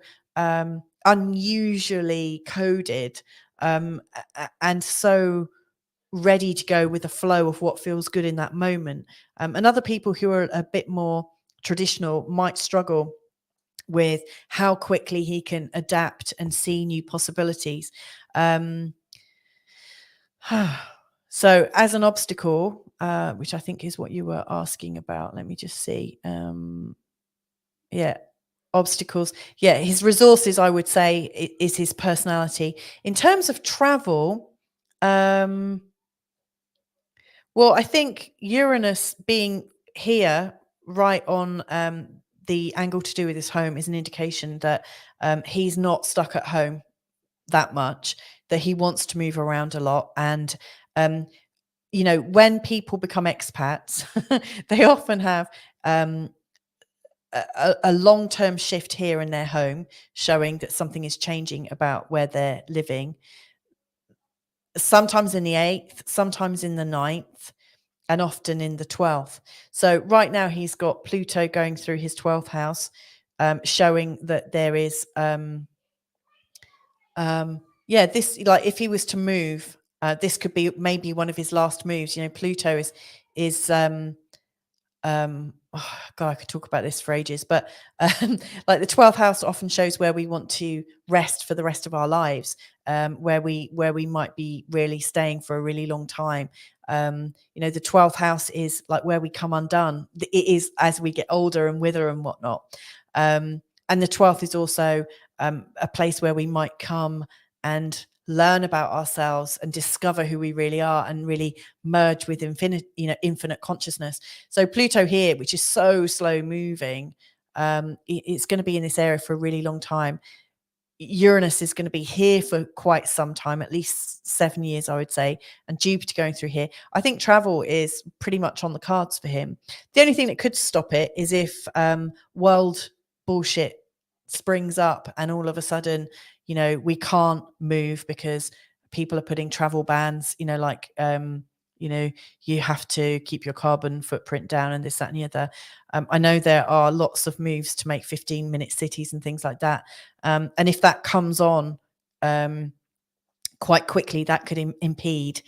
unusually coded, and so ready to go with the flow of what feels good in that moment. And other people who are a bit more traditional might struggle with how quickly he can adapt and see new possibilities. So as an obstacle, which I think is what you were asking about, let me just see. Obstacles. Yeah, his resources, I would say, is his personality. In terms of travel, well, I think Uranus being here right on the angle to do with his home is an indication that he's not stuck at home that much, that he wants to move around a lot. And when people become expats, they often have a long-term shift here in their home, showing that something is changing about where they're living. Sometimes in the 8th, sometimes in the 9th, and often in the 12th. So right now he's got Pluto going through his 12th house, showing that there is Yeah, this, like, if he was to move, this could be maybe one of his last moves. You know, Pluto is oh God, I could talk about this for ages, but like the 12th house often shows where we want to rest for the rest of our lives, where we might be really staying for a really long time. You know, the 12th house is like where we come undone. It is as we get older and wither and whatnot. And the 12th is also a place where we might come and learn about ourselves and discover who we really are and really merge with infinite consciousness. So Pluto here, which is so slow moving, it's going to be in this area for a really long time. Uranus is going to be here for quite some time, at least 7 years, I would say, and Jupiter going through here. I think travel is pretty much on the cards for him. The only thing that could stop it is if world bullshit springs up and all of a sudden, you know, we can't move because people are putting travel bans, you know, like you know, you have to keep your carbon footprint down and this, that, and the other. I know there are lots of moves to make 15-minute cities and things like that. And if that comes on quite quickly, that could impede,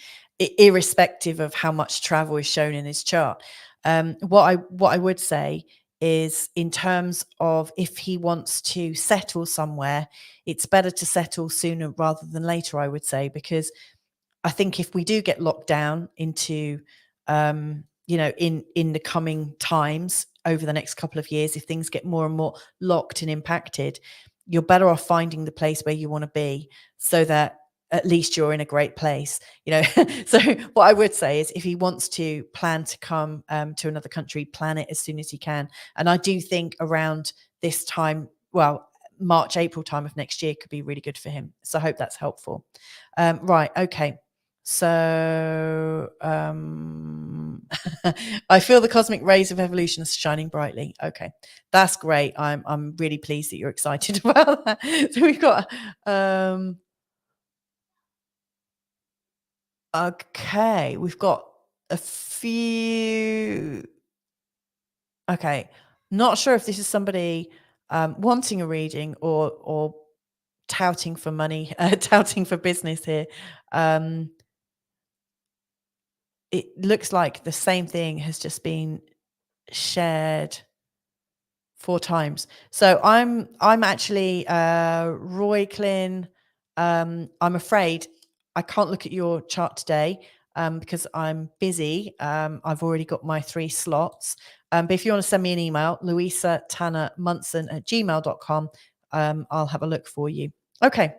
irrespective of how much travel is shown in his chart. What I would say is, in terms of if he wants to settle somewhere, it's better to settle sooner rather than later, I would say, because I think if we do get locked down into, you know, in the coming times over the next couple of years, if things get more and more locked and impacted, you're better off finding the place where you want to be, so that at least you're in a great place, you know. So what I would say is, if he wants to plan to come to another country, plan it as soon as he can. And I do think around this time, well, March, April time of next year could be really good for him. So I hope that's helpful. Right. Okay. So I feel the cosmic rays of evolution are shining brightly. Okay, that's great. I'm really pleased that you're excited about that. So we've got okay, we've got a few. Okay, not sure if this is somebody wanting a reading or touting for money, touting for business here. It looks like the same thing has just been shared 4 times. So I'm actually Roy Klin. I'm afraid I can't look at your chart today because I'm busy. I've already got my 3 slots. But if you want to send me an email, Louisa Tanner Munson at gmail.com, I'll have a look for you. Okay.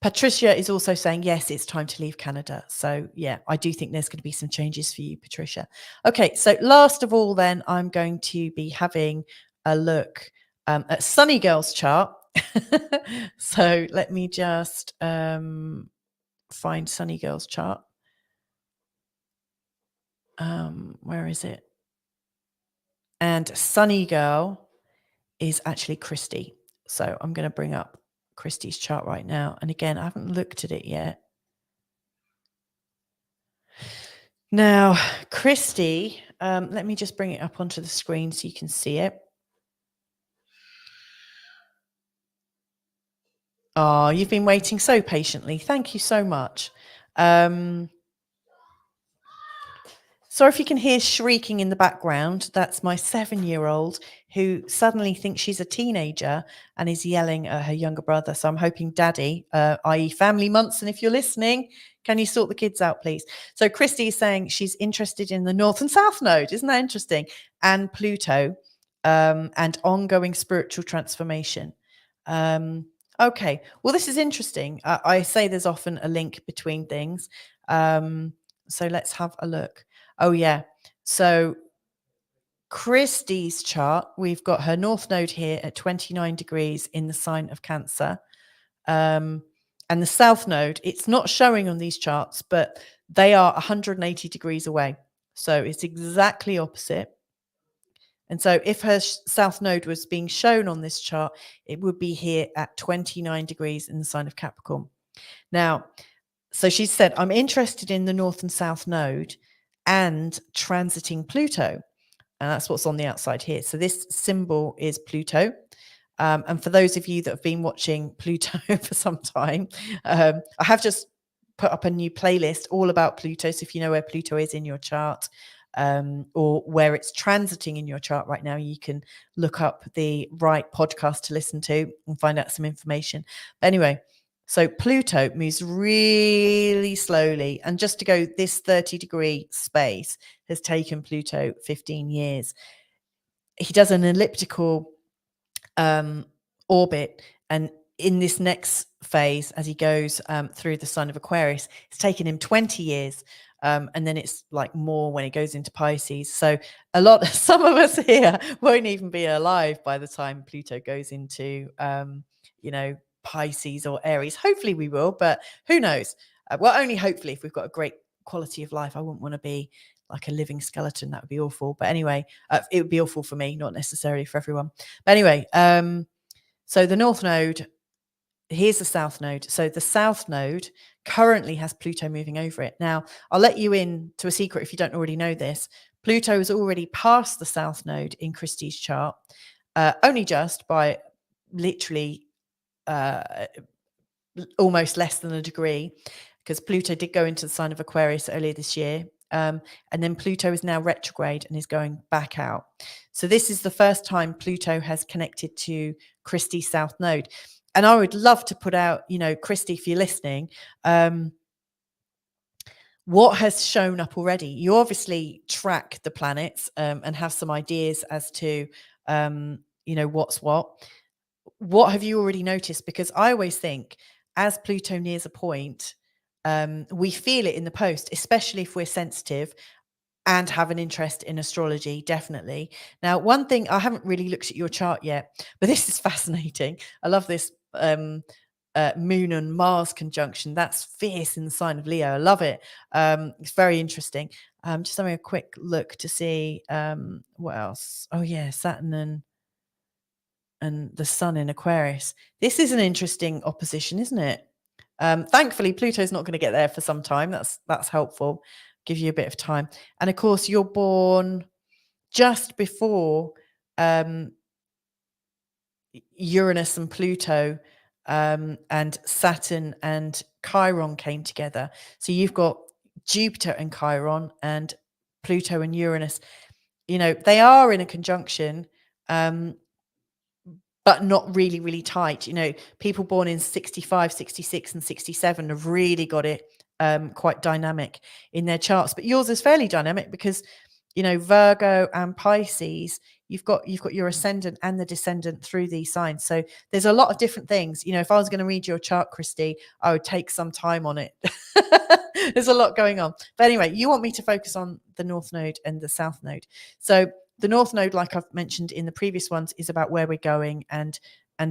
Patricia is also saying, yes, it's time to leave Canada. So yeah, I do think there's going to be some changes for you, Patricia. Okay, so last of all, then I'm going to be having a look at Sunny Girl's chart. So let me just find Sunny Girl's chart. Where is it? And Sunny Girl is actually Christy. So I'm going to bring up Christy's chart right now. And again, I haven't looked at it yet. Now, Christy, let me just bring it up onto the screen so you can see it. Oh, you've been waiting so patiently. Thank you so much. Sorry if you can hear shrieking in the background. That's my 7-year-old who suddenly thinks she's a teenager and is yelling at her younger brother. So I'm hoping Daddy, i.e. Family Munson, if you're listening, can you sort the kids out, please? So Christy is saying she's interested in the North and South Node. Isn't that interesting? And Pluto, and ongoing spiritual transformation. Okay, well, this is interesting. I say there's often a link between things. So let's have a look. Oh, yeah. So Christie's chart, we've got her North Node here at 29 degrees in the sign of Cancer. And the South Node, it's not showing on these charts, but they are 180 degrees away. So it's exactly opposite. And so if her South Node was being shown on this chart, it would be here at 29 degrees in the sign of Capricorn. Now, so she said, I'm interested in the North and South Node and transiting Pluto. And that's what's on the outside here. So this symbol is Pluto. And for those of you that have been watching Pluto for some time, I have just put up a new playlist all about Pluto. So if you know where Pluto is in your chart, or where it's transiting in your chart right now, you can look up the right podcast to listen to and find out some information. But anyway, so Pluto moves really slowly. And just to go this 30-degree space has taken Pluto 15 years. He does an elliptical orbit, and in this next phase, as he goes through the sign of Aquarius, it's taken him 20 years. And then it's like more when it goes into Pisces. So some of us here won't even be alive by the time Pluto goes into, Pisces or Aries. Hopefully we will, but who knows? Well, only hopefully, if we've got a great quality of life. I wouldn't want to be like a living skeleton. That would be awful. But anyway, it would be awful for me, not necessarily for everyone. But anyway, so the North Node, here's the South Node. So the South Node currently has Pluto moving over it. Now, I'll let you in to a secret if you don't already know this. Pluto is already past the South Node in Christie's chart, only just by literally almost less than a degree, because Pluto did go into the sign of Aquarius earlier this year. And then Pluto is now retrograde and is going back out. So this is the first time Pluto has connected to Christie's South Node. And I would love to put out, Christy, if you're listening, what has shown up already. You obviously track the planets and have some ideas as to, what's what. What have you already noticed? Because I always think as Pluto nears a point, we feel it in the post, especially if we're sensitive and have an interest in astrology, definitely. Now, one thing, I haven't really looked at your chart yet, but this is fascinating. I love this Moon and Mars conjunction. That's fierce in the sign of Leo. I love it. It's very interesting. Just having a quick look to see what else. Oh yeah, Saturn and the Sun in Aquarius. This is an interesting opposition, isn't it? Thankfully, Pluto's not going to get there for some time. That's helpful. Give you a bit of time. And of course, you're born just before Uranus and Pluto and Saturn and Chiron came together. So you've got Jupiter and Chiron and Pluto and Uranus. They are in a conjunction, but not really, really tight. People born in 65, 66 and 67 have really got it quite dynamic in their charts. But yours is fairly dynamic because, Virgo and Pisces, you've got your ascendant and the descendant through these signs. So there's a lot of different things. If I was going to read your chart, Christy, I would take some time on it. There's a lot going on. But anyway, you want me to focus on the North Node and the South Node. So the North Node, like I've mentioned in the previous ones, is about where we're going and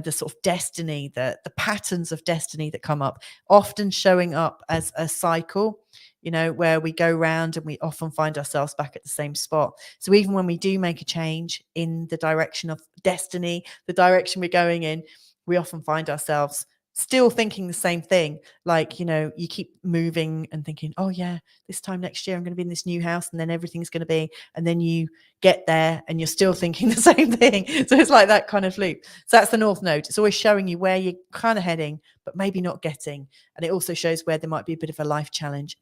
the sort of destiny, the patterns of destiny that come up, often showing up as a cycle, where we go round and we often find ourselves back at the same spot. So even when we do make a change in the direction of destiny, the direction we're going in, we often find ourselves still thinking the same thing. Like, you keep moving and thinking, oh yeah, this time next year I'm going to be in this new house, and then everything's going to be, and then you get there and you're still thinking the same thing. So it's like that kind of loop. So that's the North Node. It's always showing you where you're kind of heading, but maybe not getting. And it also shows where there might be a bit of a life challenge.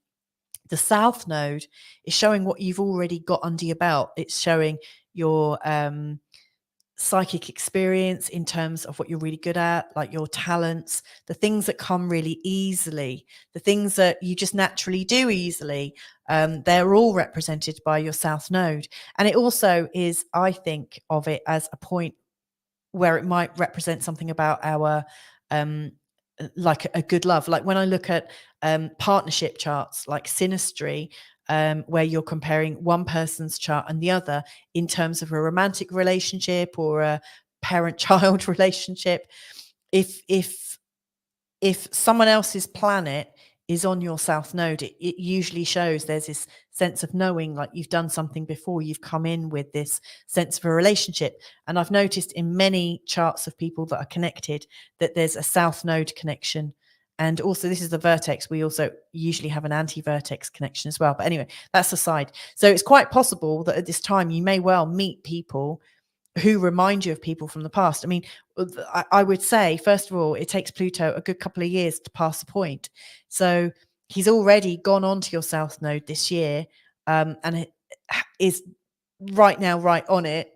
The South Node is showing what you've already got under your belt. It's showing your psychic experience in terms of what you're really good at, like your talents, the things that come really easily, the things that you just naturally do easily. They're all represented by your South Node. And it also is, I think of it as a point where it might represent something about our like a good love. Like when I look at partnership charts like Synastry, where you're comparing one person's chart and the other in terms of a romantic relationship or a parent-child relationship, if someone else's planet is on your South Node, it usually shows there's this sense of knowing, like you've done something before, you've come in with this sense of a relationship. And I've noticed in many charts of people that are connected that there's a South Node connection. And also, this is the vertex. We also usually have an anti-vertex connection as well. But anyway, that's aside. So it's quite possible that at this time you may well meet people who remind you of people from the past. I mean, I would say, first of all, it takes Pluto a good couple of years to pass the point. So he's already gone on to your South Node this year, and it is right now right on it.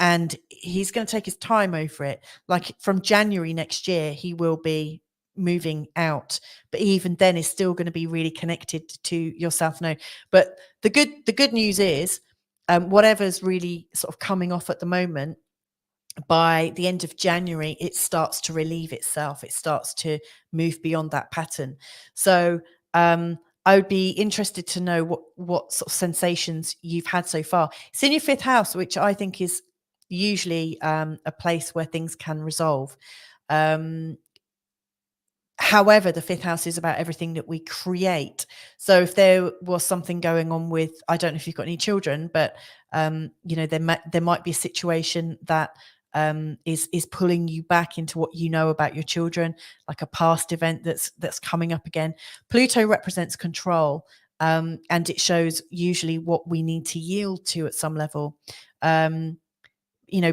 And he's going to take his time over it. Like from January next year, he will be moving out, but even then is still going to be really connected to your South Node. But the good news is, whatever's really sort of coming off at the moment, by the end of January, it starts to relieve itself. It starts to move beyond that pattern. So I would be interested to know what sort of sensations you've had so far. It's in your 5th house, which I think is usually a place where things can resolve. However, the 5th house is about everything that we create. So if there was something going on with, I don't know if you've got any children, but there might be a situation that is pulling you back into what you know about your children, like a past event that's coming up again. Pluto represents control, and it shows usually what we need to yield to at some level.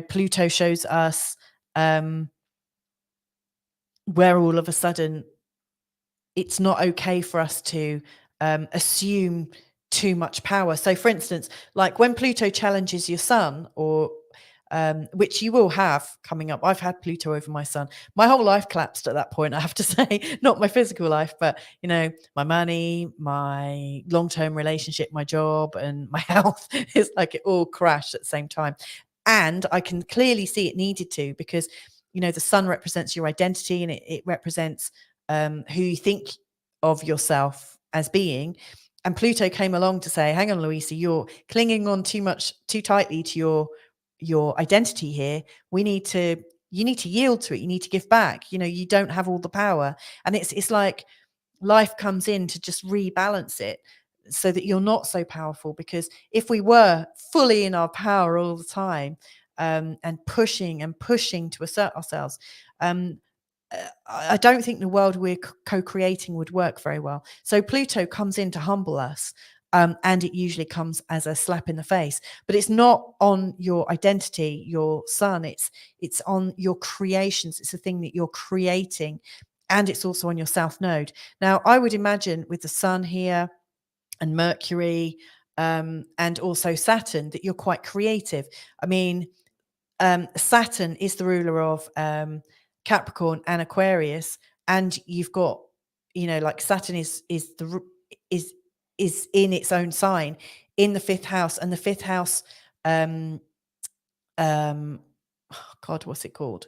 Pluto shows us where all of a sudden it's not okay for us to assume too much power. So for instance, like when Pluto challenges your sun, or which you will have coming up. I've had Pluto over my sun. My whole life collapsed at that point, I have to say. Not my physical life, but my money, my long-term relationship, my job, and my health. It's like it all crashed at the same time. And I can clearly see it needed to, because the sun represents your identity, and it represents who you think of yourself as being. And Pluto came along to say, hang on, Louisa, you're clinging on too tightly to your identity here. You need to yield to it. You need to give back. You don't have all the power. And it's like life comes in to just rebalance it, so that you're not so powerful. Because if we were fully in our power all the time, and pushing to assert ourselves, I don't think the world we're co-creating would work very well. So Pluto comes in to humble us, and it usually comes as a slap in the face. But it's not on your identity, your sun. It's on your creations. It's a thing that you're creating, and it's also on your South Node. Now, I would imagine with the sun here and Mercury, and also Saturn, that you're quite creative. I mean, Saturn is the ruler of Capricorn and Aquarius, and you've got, like Saturn is in its own sign in the 5th house, and the 5th house, God, what's it called?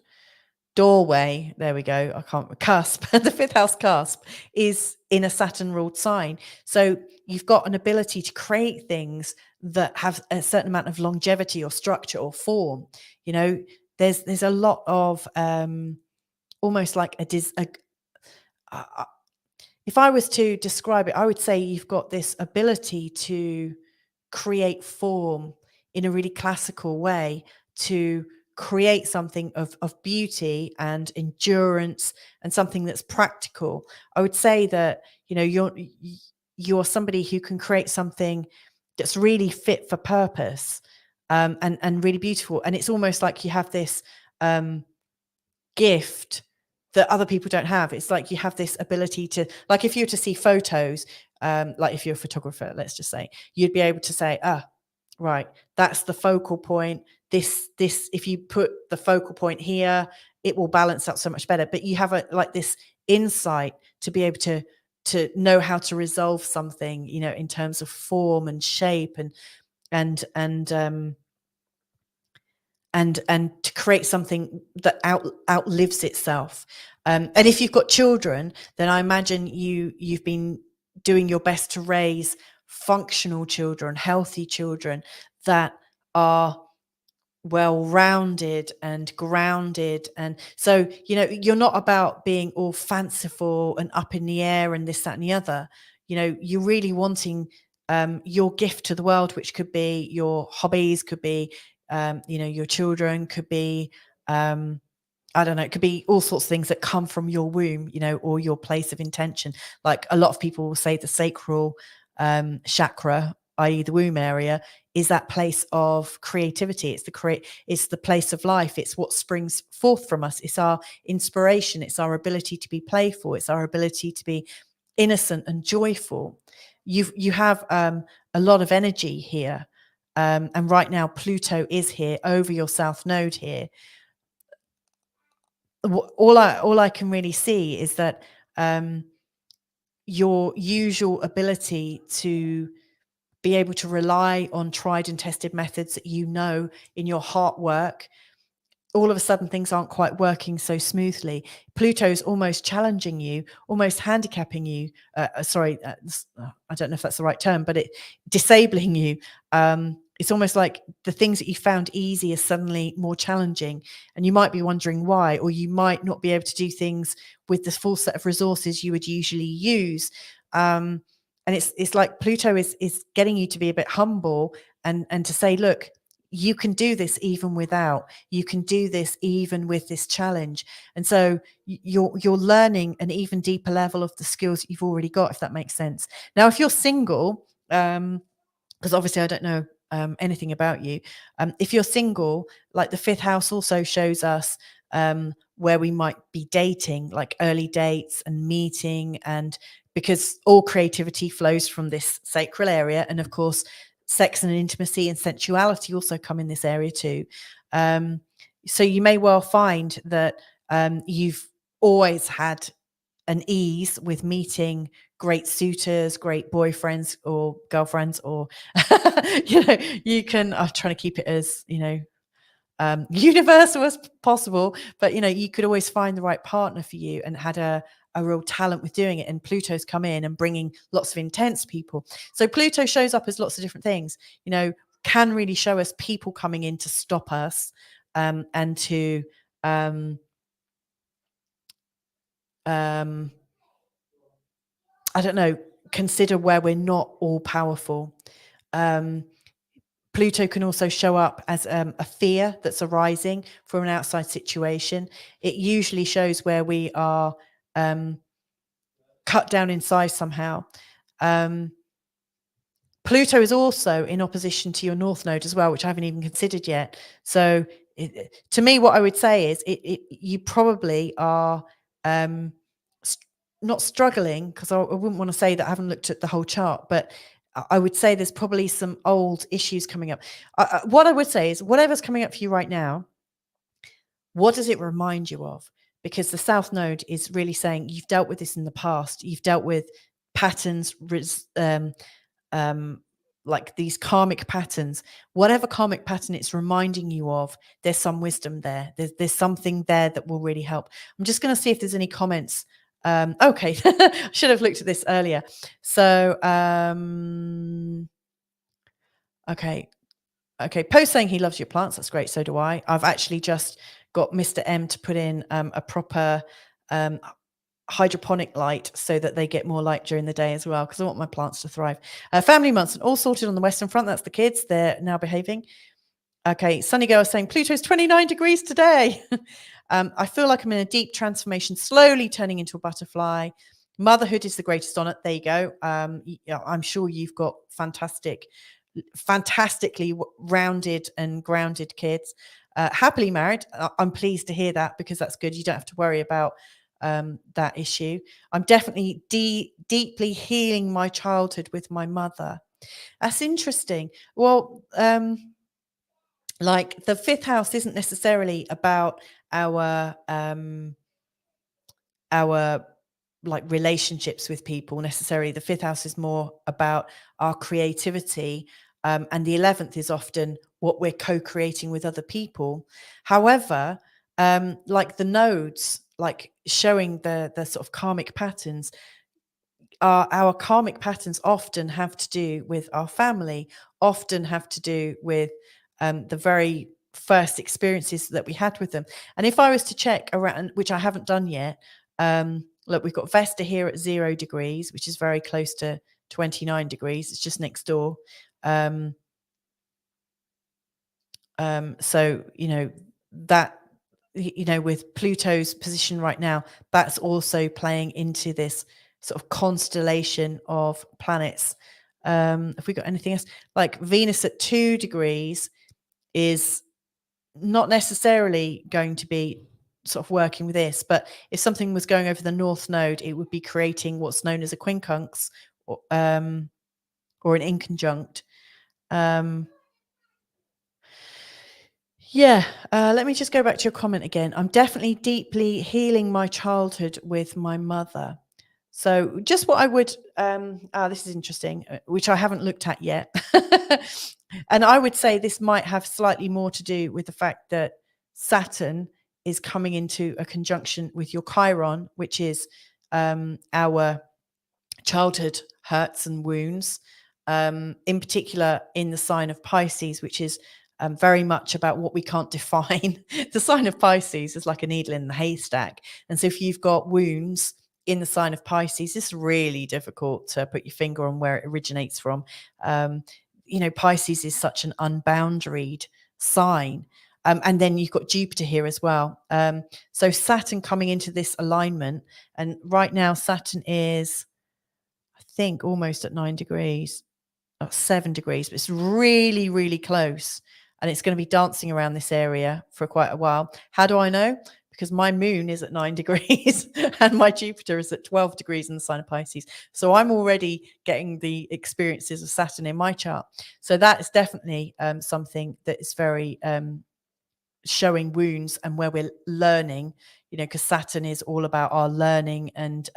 Doorway. There we go. I can't cusp. The 5th house cusp is in a Saturn ruled sign. So you've got an ability to create things that have a certain amount of longevity or structure or form. There's a lot of almost like if I was to describe it, I would say you've got this ability to create form in a really classical way, to create something of beauty and endurance, and something that's practical. I would say that you're somebody who can create something that's really fit for purpose, and really beautiful. And it's almost like you have this gift that other people don't have. It's like you have this ability to, like if you were to see photos, like if you're a photographer, let's just say, you'd be able to say, right, that's the focal point. This, if you put the focal point here, it will balance out so much better. But you have this insight to be able to know how to resolve something, in terms of form and shape, and to create something that outlives itself. And if you've got children, then I imagine you've been doing your best to raise functional children, healthy children that are well-rounded and grounded. And so, you're not about being all fanciful and up in the air and this, that, and the other. You're really wanting your gift to the world, which could be your hobbies, could be your children, could be I don't know, it could be all sorts of things that come from your womb, or your place of intention. Like a lot of people will say the sacral chakra, i.e. the womb area, is that place of creativity. It's the place of life. It's what springs forth from us. It's our inspiration. It's our ability to be playful. It's our ability to be innocent and joyful. You have a lot of energy here. And right now Pluto is here over your south node here. All I can really see is that your usual ability to be able to rely on tried and tested methods that you know in your heart work, all of a sudden things aren't quite working so smoothly. Pluto's almost challenging you, almost handicapping you. I don't know if that's the right term, but it disabling you. It's almost like the things that you found easy are suddenly more challenging, and you might be wondering why, or you might not be able to do things with the full set of resources you would usually use. And it's like Pluto is getting you to be a bit humble and to say, look, you can do this even without. You can do this even with this challenge. And so you're learning an even deeper level of the skills that you've already got, if that makes sense. Now, if you're single, because obviously I don't know anything about you. If you're single, like the fifth house also shows us where we might be dating, like early dates and meeting, and because all creativity flows from this sacral area, and of course sex and intimacy and sensuality also come in this area too. So you may well find that you've always had an ease with meeting great suitors, great boyfriends or girlfriends, or you can. I'm trying to keep it as universal as possible, but you could always find the right partner for you, and had a real talent with doing it. And Pluto's come in and bringing lots of intense people. So Pluto shows up as lots of different things. Can really show us people coming in to stop us, and to I don't know, consider where we're not all powerful. Pluto can also show up as a fear that's arising from an outside situation. It usually shows where we are cut down in size somehow. Pluto is also in opposition to your North Node as well, which I haven't even considered yet. So to me, what I would say is you probably are not struggling, because I wouldn't want to say that I haven't looked at the whole chart, but I would say there's probably some old issues coming up. What I would say is whatever's coming up for you right now, what does it remind you of? Because the South Node is really saying you've dealt with this in the past. You've dealt with patterns, like these karmic patterns. Whatever karmic pattern it's reminding you of, there's some wisdom there. There's something there that will really help. I'm just going to see if there's any comments. Okay, I should have looked at this earlier. So, okay, Post saying he loves your plants. That's great. So do I. I've actually just got Mr. M to put in a proper hydroponic light so that they get more light during the day as well, because I want my plants to thrive. Family Munson, all sorted on the Western Front. That's the kids. They're now behaving. Okay, Sunny Girl is saying Pluto's 29 degrees today. I feel like I'm in a deep transformation, slowly turning into a butterfly. Motherhood is the greatest honor. There you go. I'm sure you've got fantastically rounded and grounded kids. Happily married. I'm pleased to hear that, because that's good. You don't have to worry about that issue. I'm definitely deeply healing my childhood with my mother. That's interesting. Well, like the fifth house isn't necessarily about our like relationships with people necessarily. The fifth house is more about our creativity, and the 11th is often what we're co-creating with other people. However, like the nodes, like showing the sort of karmic patterns, our karmic patterns often have to do with our family, often have to do with the very first experiences that we had with them. And if I was to check around, which I haven't done yet, look, we've got Vesta here at 0 degrees, which is very close to 29 degrees. It's just next door. So, that, with Pluto's position right now, that's also playing into this sort of constellation of planets Have we got anything else? Like Venus at 2 degrees is not necessarily going to be sort of working with this, but if something was going over the north node, it would be creating what's known as a quincunx, or an inconjunct. Yeah, let me just go back to your comment again. I'm definitely deeply healing my childhood with my mother. So, just what I would, this is interesting, which I haven't looked at yet. And I would say this might have slightly more to do with the fact that Saturn is coming into a conjunction with your Chiron, which is our childhood hurts and wounds, in particular in the sign of Pisces, which is very much about what we can't define. The sign of Pisces is like a needle in the haystack. And so if you've got wounds in the sign of Pisces, it's really difficult to put your finger on where it originates from. Pisces is such an unboundaried sign. And then you've got Jupiter here as well. So Saturn coming into this alignment. And right now, Saturn is, I think, almost at 9 degrees, 7 degrees, but it's really, really close. And it's going to be dancing around this area for quite a while. How do I know? Because my moon is at 9 degrees and my Jupiter is at 12 degrees in the sign of Pisces. So I'm already getting the experiences of Saturn in my chart. So that is definitely something that is very showing wounds and where we're learning, because Saturn is all about our learning and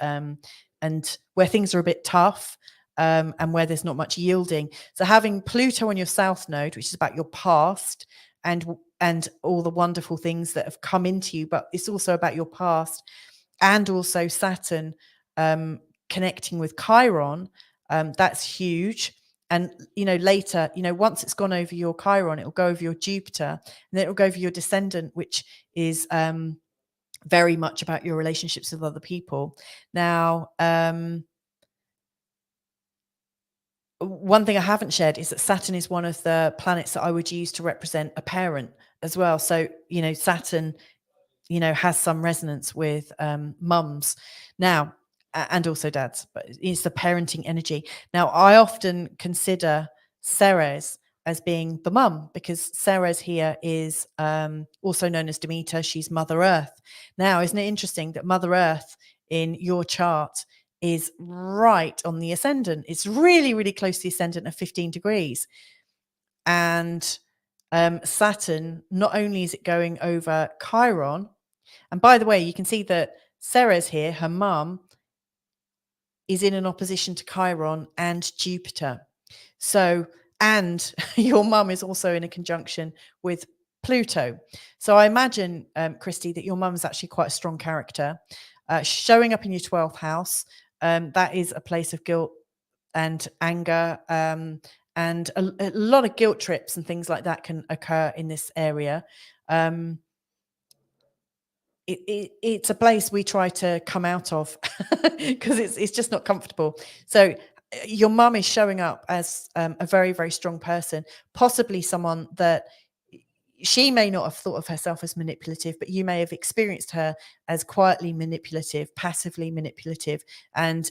where things are a bit tough. And where there's not much yielding. So having Pluto on your south node, which is about your past and all the wonderful things that have come into you, but it's also about your past, and also Saturn connecting with Chiron, that's huge. And later, once it's gone over your Chiron, it will go over your Jupiter, and then it will go over your descendant, which is very much about your relationships with other people. Now, one thing I haven't shared is that Saturn is one of the planets that I would use to represent a parent as well. So, Saturn, has some resonance with mums now, and also dads, but it's the parenting energy. Now, I often consider Ceres as being the mum, because Ceres here is also known as Demeter. She's Mother Earth. Now, isn't it interesting that Mother Earth in your chart is right on the ascendant? It's really, really close to the ascendant of 15 degrees. And Saturn, not only is it going over Chiron, and by the way, you can see that Ceres here, her mum, is in an opposition to Chiron and Jupiter. So, and your mum is also in a conjunction with Pluto. So I imagine, Christy, that your mum is actually quite a strong character. Showing up in your 12th house, that is a place of guilt and anger, and a lot of guilt trips and things like that can occur in this area. It's a place we try to come out of because it's just not comfortable. So your mum is showing up as a very, very strong person, possibly someone that she may not have thought of herself as manipulative, but you may have experienced her as quietly manipulative, passively manipulative, and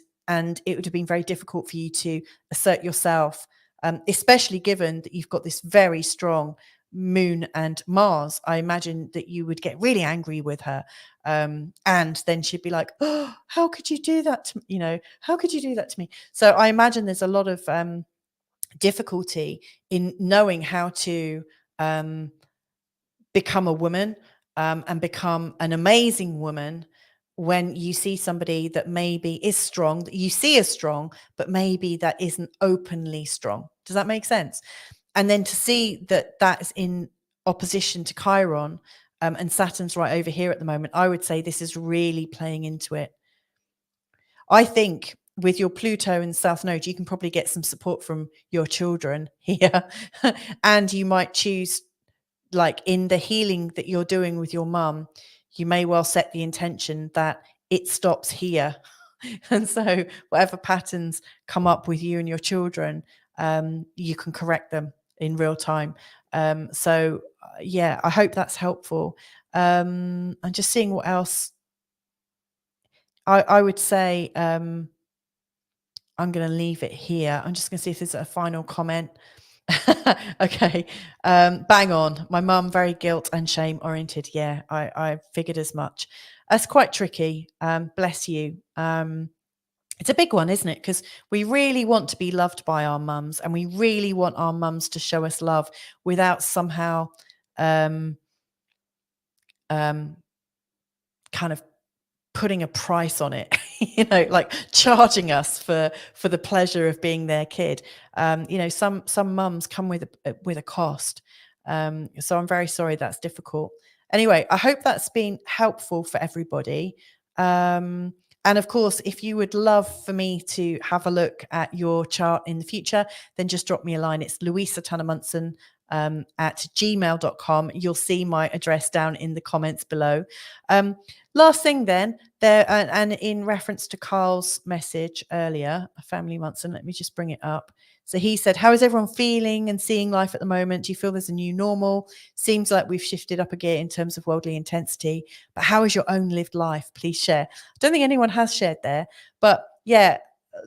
it would have been very difficult for you to assert yourself, especially given that you've got this very strong Moon and Mars. I imagine that you would get really angry with her, and then she'd be like, "Oh, how could you do that to me? How could you do that to me?" So I imagine there's a lot of difficulty in knowing how to become a woman, and become an amazing woman when you see somebody that maybe is strong, that you see as strong, but maybe that isn't openly strong. Does that make sense? And then to see that that's in opposition to Chiron, and Saturn's right over here at the moment, I would say this is really playing into it. I think with your Pluto and South Node, you can probably get some support from your children here. And you might choose, like in the healing that you're doing with your mum, you may well set the intention that it stops here. And so whatever patterns come up with you and your children, you can correct them in real time. Yeah, I hope that's helpful. I'm just seeing what else. I would say I'm going to leave it here. I'm just going to see if there's a final comment. Okay. Bang on. My mum, very guilt and shame oriented. Yeah, I figured as much. That's quite tricky. Bless you. It's a big one, isn't it? Because we really want to be loved by our mums, and we really want our mums to show us love without somehow um, kind of putting a price on it, like charging us for the pleasure of being their kid. Some mums come with a cost. So I'm very sorry that's difficult. Anyway, I hope that's been helpful for everybody. And of course, if you would love for me to have a look at your chart in the future, then just drop me a line. It's Louisa Munson at gmail.com. You'll see my address down in the comments below. Last thing then, there and in reference to Carl's message earlier, a family Munson, let me just bring it up. So he said, how is everyone feeling and seeing life at the moment? Do you feel there's a new normal? Seems like we've shifted up a gear in terms of worldly intensity, but how is your own lived life? Please share. I don't think anyone has shared there, but yeah,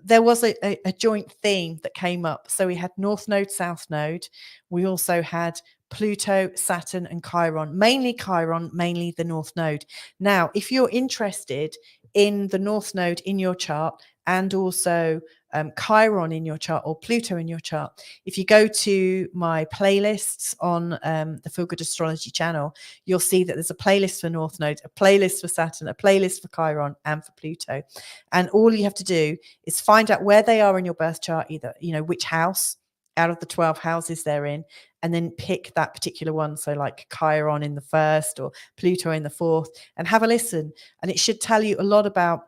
there was a joint theme that came up. So we had North Node, South Node. We also had Pluto, Saturn, and Chiron, mainly the North Node. Now, if you're interested in the North Node in your chart and also Chiron in your chart or Pluto in your chart, if you go to my playlists on the Feel Good Astrology channel, you'll see that there's a playlist for North Node, a playlist for Saturn, a playlist for Chiron, and for Pluto. And all you have to do is find out where they are in your birth chart, either, which house out of the 12 houses they're in, and then pick that particular one. So like Chiron in the first or Pluto in the fourth, and have a listen. And it should tell you a lot about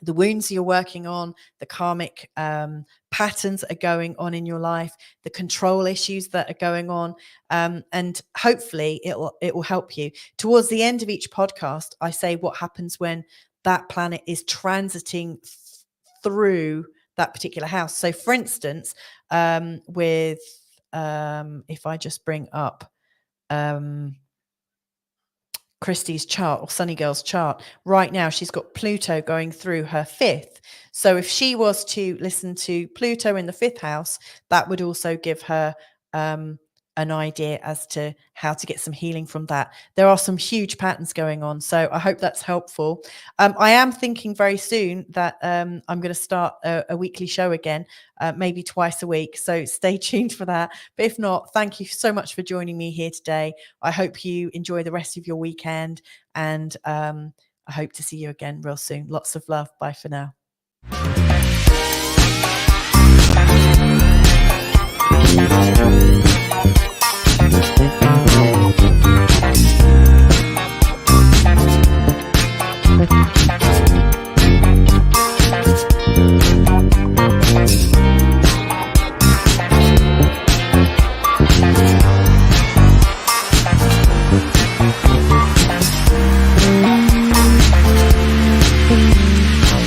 the wounds you're working on, the karmic patterns that are going on in your life, the control issues that are going on, and hopefully it will help you. Towards the end of each podcast, I say what happens when that planet is transiting through that particular house. So, for instance, with if I just bring up Christie's chart or Sunny Girl's chart right now, she's got Pluto going through her fifth. So if she was to listen to Pluto in the fifth house, that would also give her an idea as to how to get some healing from that. There are some huge patterns going on, so I hope that's helpful. I am thinking very soon that I'm going to start a weekly show again, maybe twice a week, so stay tuned for that. But if not, thank you so much for joining me here today. I hope you enjoy the rest of your weekend, and I hope to see you again real soon. Lots of love. Bye for now.